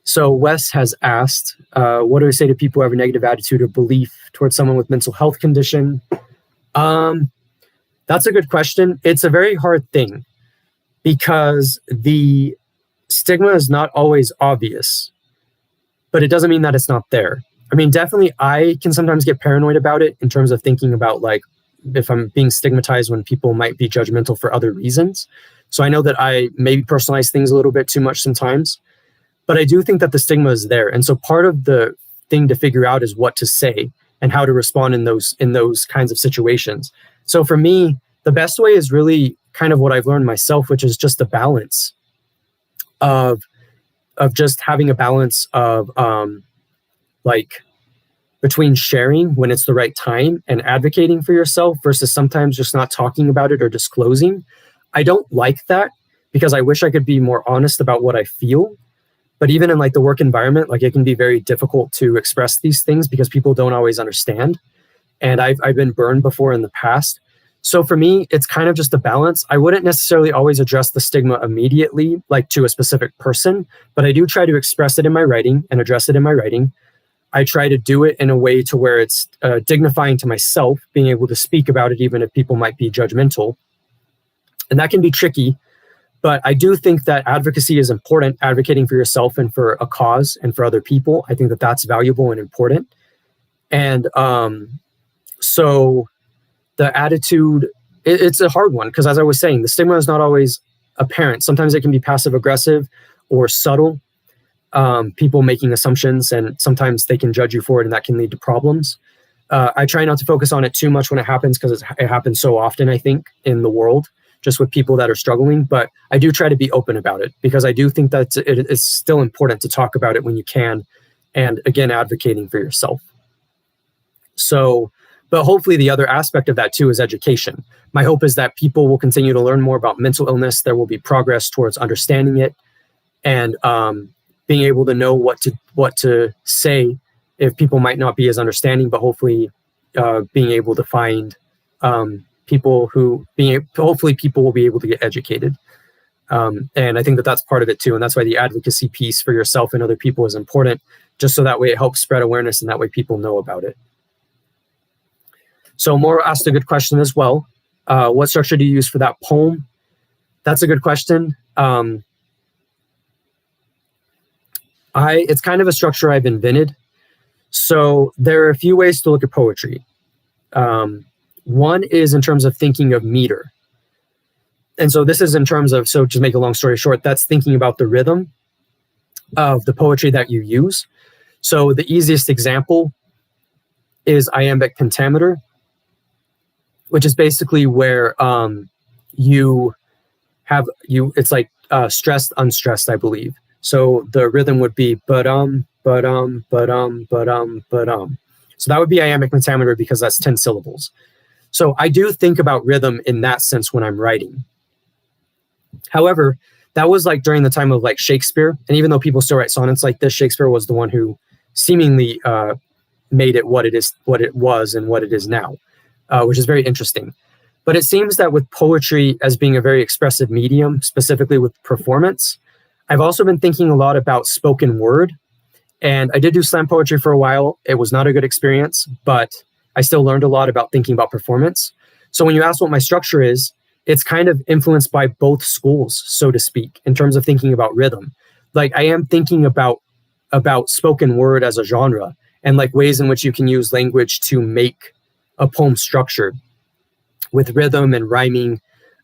So Wes has asked, what do I say to people who have a negative attitude or belief towards someone with mental health condition? That's a good question. It's a very hard thing because the stigma is not always obvious, but it doesn't mean that it's not there. I mean, definitely I can sometimes get paranoid about it in terms of thinking about like if I'm being stigmatized when people might be judgmental for other reasons. So I know that I maybe personalize things a little bit too much sometimes, but I do think that the stigma is there. And so part of the thing to figure out is what to say and how to respond in those kinds of situations. So for me, the best way is really kind of what I've learned myself, which is just a balance of just having a balance of like between sharing when it's the right time and advocating for yourself versus sometimes just not talking about it or disclosing. I don't like that because I wish I could be more honest about what I feel. But even in like the work environment, like it can be very difficult to express these things because people don't always understand. And I've been burned before in the past. So for me, it's kind of just a balance. I wouldn't necessarily always address the stigma immediately, like to a specific person, but I do try to express it in my writing and address it in my writing. I try to do it in a way to where it's dignifying to myself, being able to speak about it, even if people might be judgmental. And that can be tricky, but I do think that advocacy is important, advocating for yourself and for a cause and for other people. I think that that's valuable and important. And so the attitude, it's a hard one because as I was saying, the stigma is not always apparent. Sometimes it can be passive aggressive or subtle. People making assumptions, and sometimes they can judge you for it, and that can lead to problems. I try not to focus on it too much when it happens because it happens so often, I think, in the world, just with people that are struggling. But I do try to be open about it because I do think that it's still important to talk about it when you can, and again, advocating for yourself. So, but hopefully the other aspect of that too is education. My hope is that people will continue to learn more about mental illness. There will be progress towards understanding it, and being able to know what to say if people might not be as understanding, but hopefully being able to find hopefully people will be able to get educated. And I think that that's part of it too. And that's why the advocacy piece for yourself and other people is important, just so that way it helps spread awareness and that way people know about it. So Maura asked a good question as well. What structure do you use for that poem? That's a good question. It's kind of a structure I've invented. So there are a few ways to look at poetry. One is in terms of thinking of meter. And so this is in terms of, so just make a long story short, that's thinking about the rhythm of the poetry that you use. So the easiest example is Iambic Pentameter, which is basically where it's like stressed, unstressed, I believe. So the rhythm would be ba-dum, ba-dum, ba-dum, ba-dum, ba-dum. So that would be Iambic Pentameter because that's 10 syllables. So I do think about rhythm in that sense when I'm writing. However, that was like during the time of like Shakespeare. And even though people still write sonnets like this, Shakespeare was the one who seemingly made it what it was and what it is now, which is very interesting. But it seems that with poetry as being a very expressive medium, specifically with performance, I've also been thinking a lot about spoken word. And I did do slam poetry for a while. It was not a good experience, but I still learned a lot about thinking about performance. So when you ask what my structure is, it's kind of influenced by both schools, so to speak, in terms of thinking about rhythm. Like I am thinking about spoken word as a genre and like ways in which you can use language to make a poem structured with rhythm and rhyming.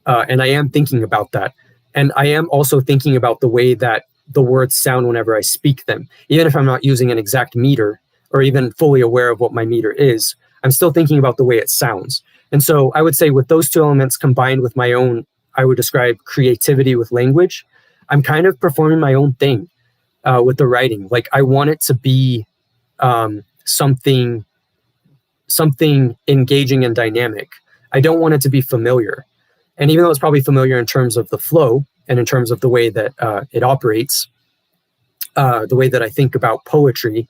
And I am thinking about that. And I am also thinking about the way that the words sound whenever I speak them. Even if I'm not using an exact meter or even fully aware of what my meter is, I'm still thinking about the way it sounds. And so I would say with those two elements combined with my own, I would describe creativity with language, I'm kind of performing my own thing with the writing. Like I want it to be something engaging and dynamic. I don't want it to be familiar. And even though it's probably familiar in terms of the flow and in terms of the way that it operates, the way that I think about poetry,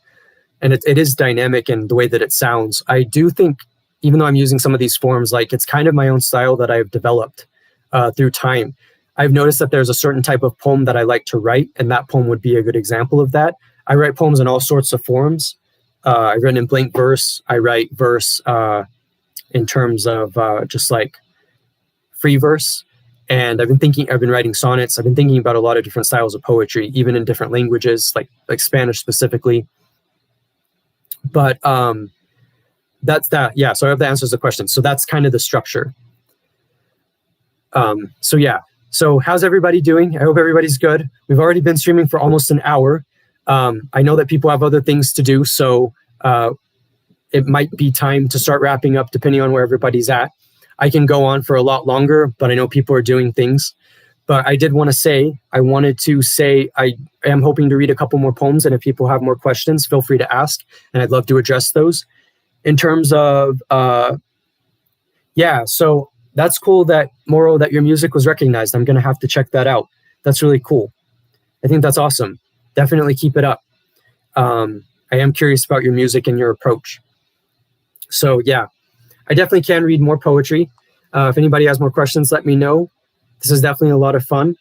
and it is dynamic in the way that it sounds, I do think, even though I'm using some of these forms, like it's kind of my own style that I've developed through time. I've noticed that there's a certain type of poem that I like to write, and that poem would be a good example of that. I write poems in all sorts of forms. I've written in blank verse. I write verse in terms of just like free verse. And I've been writing sonnets. I've been thinking about a lot of different styles of poetry, even in different languages, like Spanish specifically. But that's that. Yeah, so I hope that answers the question. So that's kind of the structure. So yeah. So how's everybody doing? I hope everybody's good. We've already been streaming for almost an hour. I know that people have other things to do, so it might be time to start wrapping up depending on where everybody's at. I can go on for a lot longer, but I know people are doing things. But I did want to say, I am hoping to read a couple more poems, and if people have more questions, feel free to ask, and I'd love to address those. In terms of, yeah, so that's cool that, Moro, that your music was recognized. I'm going to have to check that out. That's really cool. I think that's awesome. Definitely keep it up. I am curious about your music and your approach. So yeah, I definitely can read more poetry. If anybody has more questions, let me know. This is definitely a lot of fun.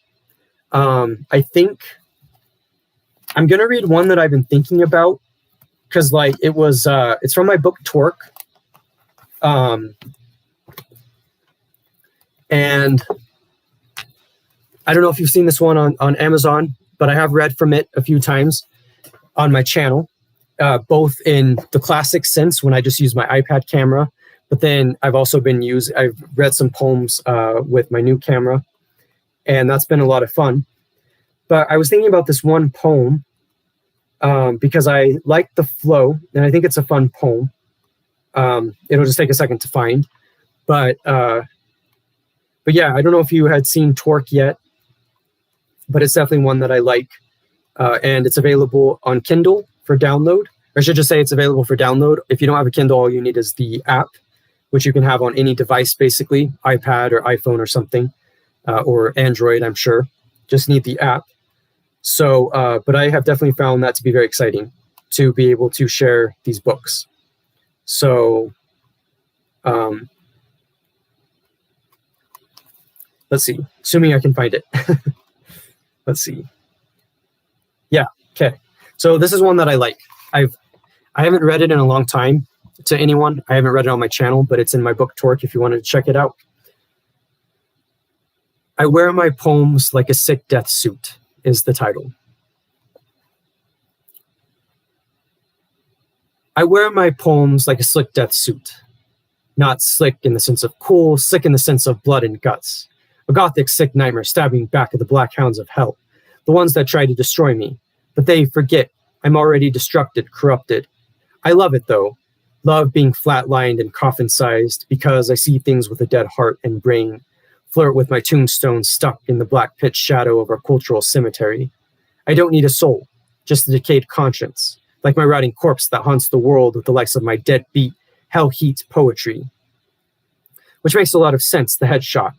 I think I'm going to read one that I've been thinking about because like it's from my book Torque. And I don't know if you've seen this one on Amazon, but I have read from it a few times on my channel, both in the classic sense when I just use my iPad camera, but then I've read some poems with my new camera, and that's been a lot of fun. But I was thinking about this one poem because I like the flow, and I think it's a fun poem. It'll just take a second to find. But yeah, I don't know if you had seen Torque yet, but it's definitely one that I like. And it's available on Kindle for download. Or I should just say it's available for download. If you don't have a Kindle, all you need is the app, which you can have on any device, basically, iPad or iPhone or something, or Android, I'm sure. Just need the app. So, but I have definitely found that to be very exciting to be able to share these books. So, let's see, assuming I can find it. Let's see. Yeah, okay. So this is one that I like. I haven't read it in a long time to anyone. I haven't read it on my channel, but it's in my book Torque if you wanted to check it out. I wear my poems like a sick death suit is the title. I wear my poems like a slick death suit. Not slick in the sense of cool, sick in the sense of blood and guts. A gothic sick nightmare stabbing back at the black hounds of hell, the ones that try to destroy me. But they forget I'm already destructed, corrupted. I love it though. Love being flatlined and coffin-sized because I see things with a dead heart and brain. Flirt with my tombstone stuck in the black pitch shadow of our cultural cemetery. I don't need a soul, just a decayed conscience, like my rotting corpse that haunts the world with the likes of my deadbeat, hell-heat poetry. Which makes a lot of sense, the headshot.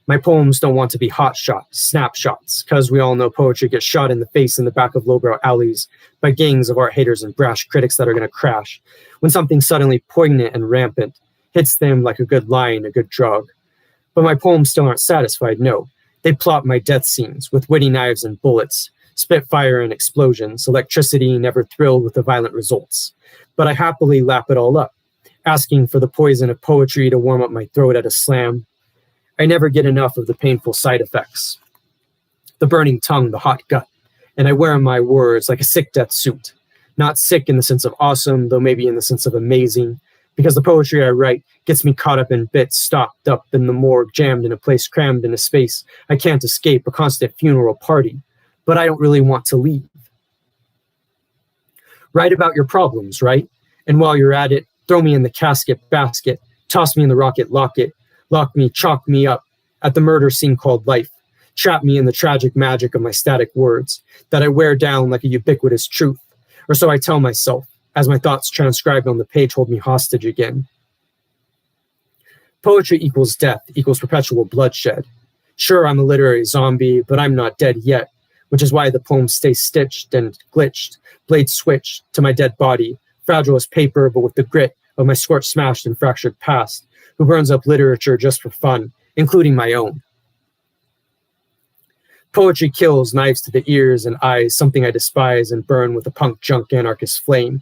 My poems don't want to be hot shots, snapshots, because we all know poetry gets shot in the face in the back of lowbrow alleys by gangs of art haters and brash critics that are going to crash when something suddenly poignant and rampant hits them like a good line, a good drug. But my poems still aren't satisfied, no. They plot my death scenes with witty knives and bullets, spit fire and explosions, electricity never thrilled with the violent results. But I happily lap it all up, asking for the poison of poetry to warm up my throat at a slam. I never get enough of the painful side effects. The burning tongue, the hot gut, and I wear my words like a sick death suit. Not sick in the sense of awesome, though maybe in the sense of amazing, because the poetry I write gets me caught up in bits, stopped up in the morgue, jammed in a place, crammed in a space. I can't escape, a constant funeral party, but I don't really want to leave. Write about your problems, right? And while you're at it, throw me in the casket basket, toss me in the rocket locket, lock me, chalk me up at the murder scene called life, trap me in the tragic magic of my static words that I wear down like a ubiquitous truth, or so I tell myself, as my thoughts transcribed on the page hold me hostage again. Poetry equals death, equals perpetual bloodshed. Sure, I'm a literary zombie, but I'm not dead yet, which is why the poems stay stitched and glitched, blade switched to my dead body, fragile as paper, but with the grit of my scorched, smashed, and fractured past, who burns up literature just for fun, including my own. Poetry kills, knives to the ears and eyes, something I despise and burn with a punk junk anarchist flame.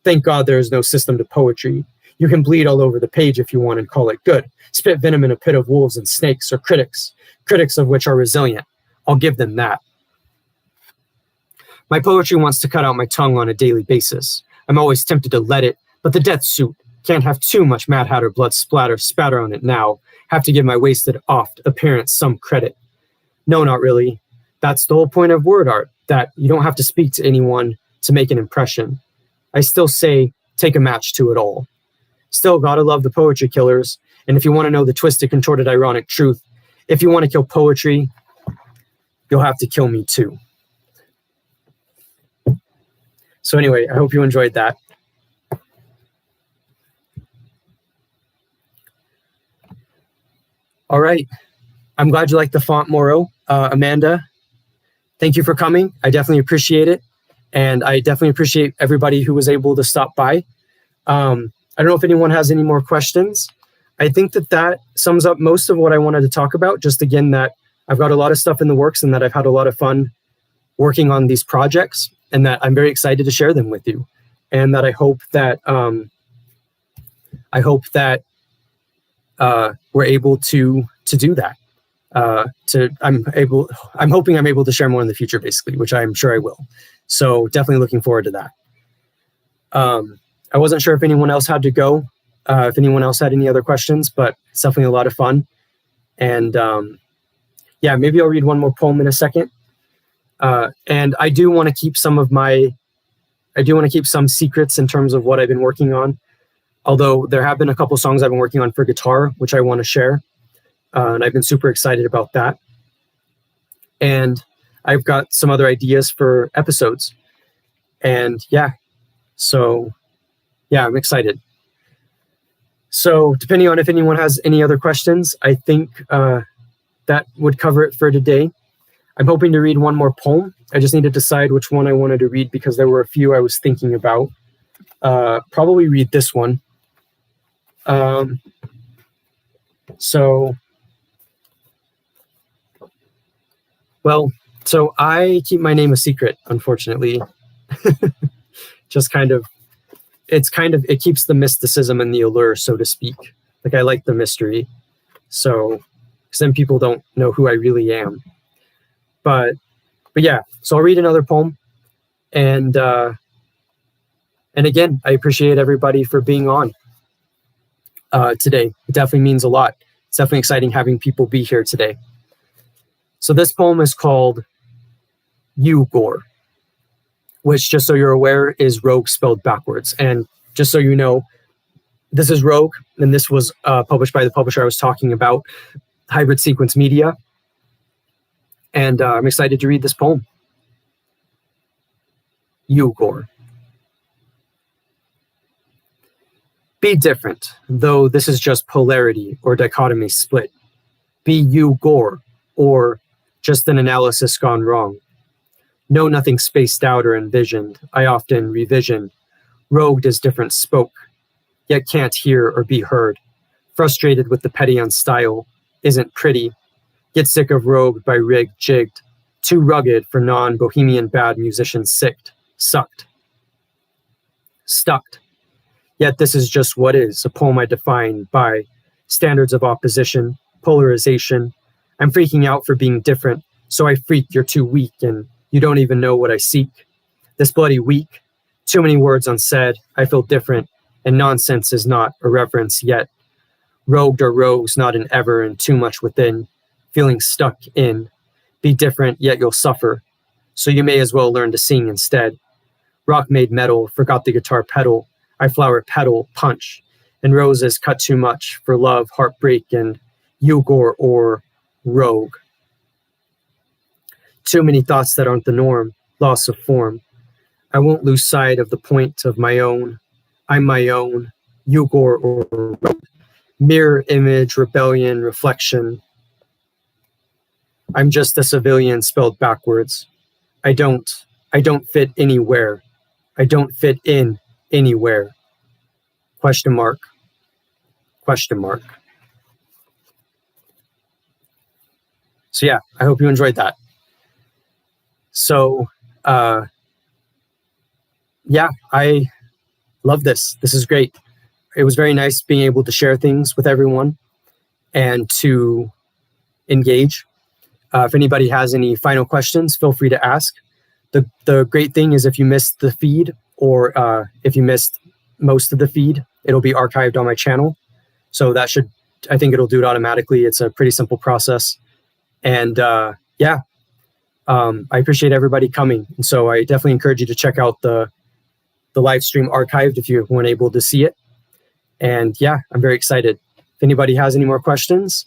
Thank God there is no system to poetry. You can bleed all over the page if you want and call it good. Spit venom in a pit of wolves and snakes or critics of which are resilient. I'll give them that. My poetry wants to cut out my tongue on a daily basis. I'm always tempted to let it, but the death suit can't have too much Mad Hatter blood spatter on it now. Have to give my wasted oft appearance some credit. No, not really. That's the whole point of word art, that you don't have to speak to anyone to make an impression. I still say, take a match to it all. Still, gotta love the poetry killers. And if you want to know the twisted, contorted, ironic truth, if you want to kill poetry, you'll have to kill me too. So anyway, I hope you enjoyed that. All right. I'm glad you liked the font, Moro. Amanda, thank you for coming. I definitely appreciate it. And I definitely appreciate everybody who was able to stop by. I don't know if anyone has any more questions. I think that sums up most of what I wanted to talk about. Just again, that I've got a lot of stuff in the works and that I've had a lot of fun working on these projects and that I'm very excited to share them with you. And that I hope that we're able to do that. I'm hoping I'm able to share more in the future, basically, which I'm sure I will. So definitely looking forward to that. I wasn't sure if anyone else had to go, if anyone else had any other questions, but it's definitely a lot of fun. And yeah, maybe I'll read one more poem in a second. And I do want to keep some secrets in terms of what I've been working on. Although there have been a couple songs I've been working on for guitar, which I want to share. And I've been super excited about that. And I've got some other ideas for episodes. And yeah, so yeah, I'm excited. So depending on if anyone has any other questions, I think that would cover it for today. I'm hoping to read one more poem. I just need to decide which one I wanted to read because there were a few I was thinking about. Probably read this one. So I keep my name a secret, unfortunately. It keeps the mysticism and the allure, so to speak. Like I like the mystery. So, because then people don't know who I really am. But yeah, so I'll read another poem. And again, I appreciate everybody for being on today. It definitely means a lot. It's definitely exciting having people be here today. So this poem is called You Gore, which, just so you're aware, is Rogue spelled backwards. And just so you know, this is Rogue, and this was published by the publisher I was talking about, Hybrid Sequence Media. And I'm excited to read this poem. You Gore. Be different, though this is just polarity or dichotomy split. Be you Gore, or just an analysis gone wrong. Know nothing spaced out or envisioned. I often revision. Rogued as different spoke, yet can't hear or be heard. Frustrated with the petty on style, isn't pretty. Get sick of rogue by rig jigged. Too rugged for non-bohemian bad musicians sicked. Sucked. Stuck. Yet this is just what is, a poem I define by standards of opposition, polarization. I'm freaking out for being different, so I freak you're too weak and you don't even know what I seek. This bloody week, too many words unsaid, I feel different, and nonsense is not irreverence yet. Rogued or rogues not an ever and too much within, feeling stuck in. Be different, yet you'll suffer, so you may as well learn to sing instead. Rock made metal, forgot the guitar pedal, I flower pedal, punch, and roses cut too much for love, heartbreak, and you Gore or rogue. Too many thoughts that aren't the norm, loss of form. I won't lose sight of the point of my own. I'm my own, you Gore or rogue. Mirror image, rebellion, reflection. I'm just a civilian spelled backwards. I don't fit anywhere. I don't fit in anywhere. Question mark. Question mark. So yeah, I hope you enjoyed that. So yeah, I love this. This is great. It was very nice being able to share things with everyone and to engage. If anybody has any final questions, feel free to ask. The great thing is if you missed the feed or if you missed most of the feed, it'll be archived on my channel. So that should, I think it'll do it automatically. It's a pretty simple process. And yeah, I appreciate everybody coming. And so I definitely encourage you to check out the live stream archived if you weren't able to see it. And yeah, I'm very excited. If anybody has any more questions,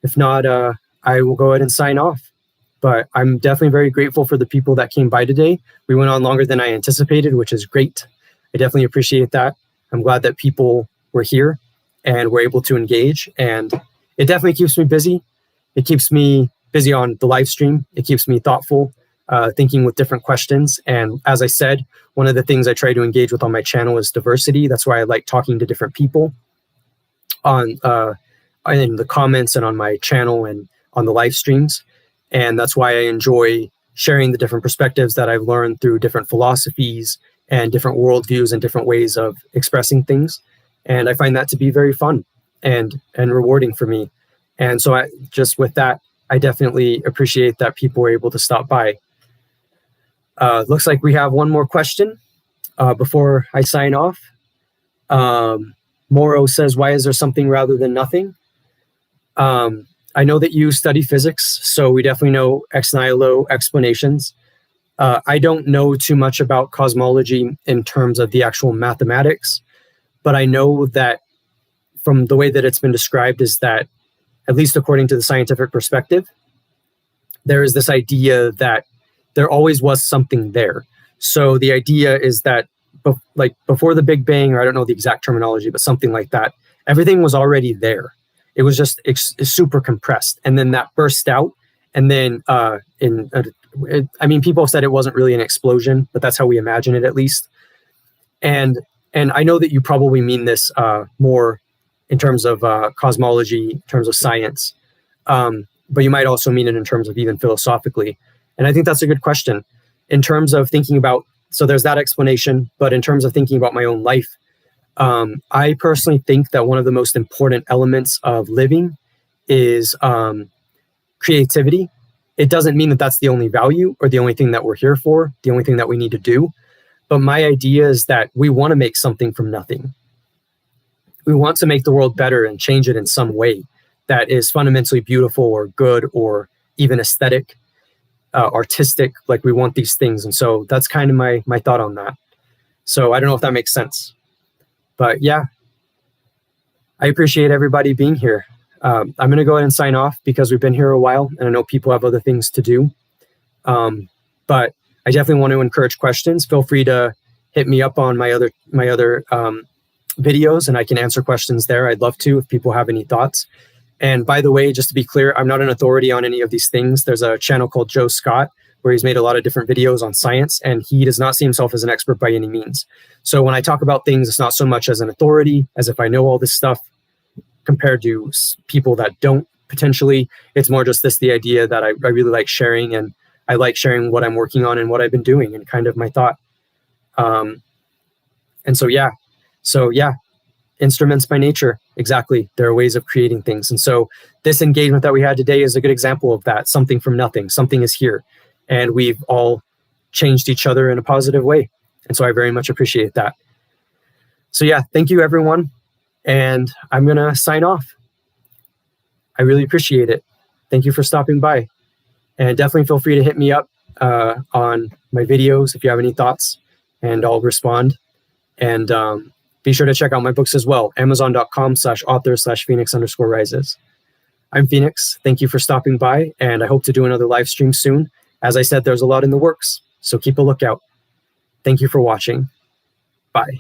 if not, I will go ahead and sign off. But I'm definitely very grateful for the people that came by today. We went on longer than I anticipated, which is great. I definitely appreciate that. I'm glad that people were here and were able to engage. And it definitely keeps me busy. It keeps me busy on the live stream. It keeps me thoughtful, thinking with different questions. And as I said, one of the things I try to engage with on my channel is diversity. That's why I like talking to different people on in the comments and on my channel and on the live streams. And that's why I enjoy sharing the different perspectives that I've learned through different philosophies and different worldviews and different ways of expressing things. And I find that to be very fun and rewarding for me. And so just with that, I definitely appreciate that people were able to stop by. Looks like we have one more question before I sign off. Moro says, why is there something rather than nothing? I know that you study physics, so we definitely know ex nihilo explanations. I don't know too much about cosmology in terms of the actual mathematics, but I know that from the way that it's been described is that, at least according to the scientific perspective, there is this idea that there always was something there. So the idea is that before the Big Bang, or I don't know the exact terminology, but something like that, everything was already there. It was just super compressed. And then that burst out. And then I mean, people said it wasn't really an explosion, but that's how we imagine it, at least. And I know that you probably mean this more in terms of cosmology, in terms of science, but you might also mean it in terms of even philosophically. And I think that's a good question. In terms of thinking about, so there's that explanation, but in terms of thinking about my own life, I personally think that one of the most important elements of living is creativity. It doesn't mean that that's the only value or the only thing that we're here for, the only thing that we need to do. But my idea is that we want to make something from nothing. We want to make the world better and change it in some way that is fundamentally beautiful or good or even aesthetic, artistic. Like, we want these things. And so that's kind of my thought on that. So I don't know if that makes sense. But yeah, I appreciate everybody being here. I'm going to go ahead and sign off because we've been here a while and I know people have other things to do. But I definitely want to encourage questions. Feel free to hit me up on my other videos and I can answer questions there. I'd love to if people have any thoughts. And by the way, just to be clear, I'm not an authority on any of these things. There's a channel called Joe Scott where he's made a lot of different videos on science, and he does not see himself as an expert by any means. So when I talk about things, it's not so much as an authority, as if I know all this stuff compared to people that don't potentially. It's more just the idea that I really like sharing, and I like sharing what I'm working on and what I've been doing and kind of my thought. And so yeah, instruments by nature. Exactly. There are ways of creating things. And so this engagement that we had today is a good example of that. Something from nothing. Something is here. And we've all changed each other in a positive way. And so I very much appreciate that. So yeah, thank you, everyone. And I'm going to sign off. I really appreciate it. Thank you for stopping by. And definitely feel free to hit me up on my videos if you have any thoughts, and I'll respond. And be sure to check out my books as well. Amazon.com/author/Phoenix_rises. I'm Phoenix. Thank you for stopping by, and I hope to do another live stream soon. As I said, there's a lot in the works, so keep a lookout. Thank you for watching. Bye.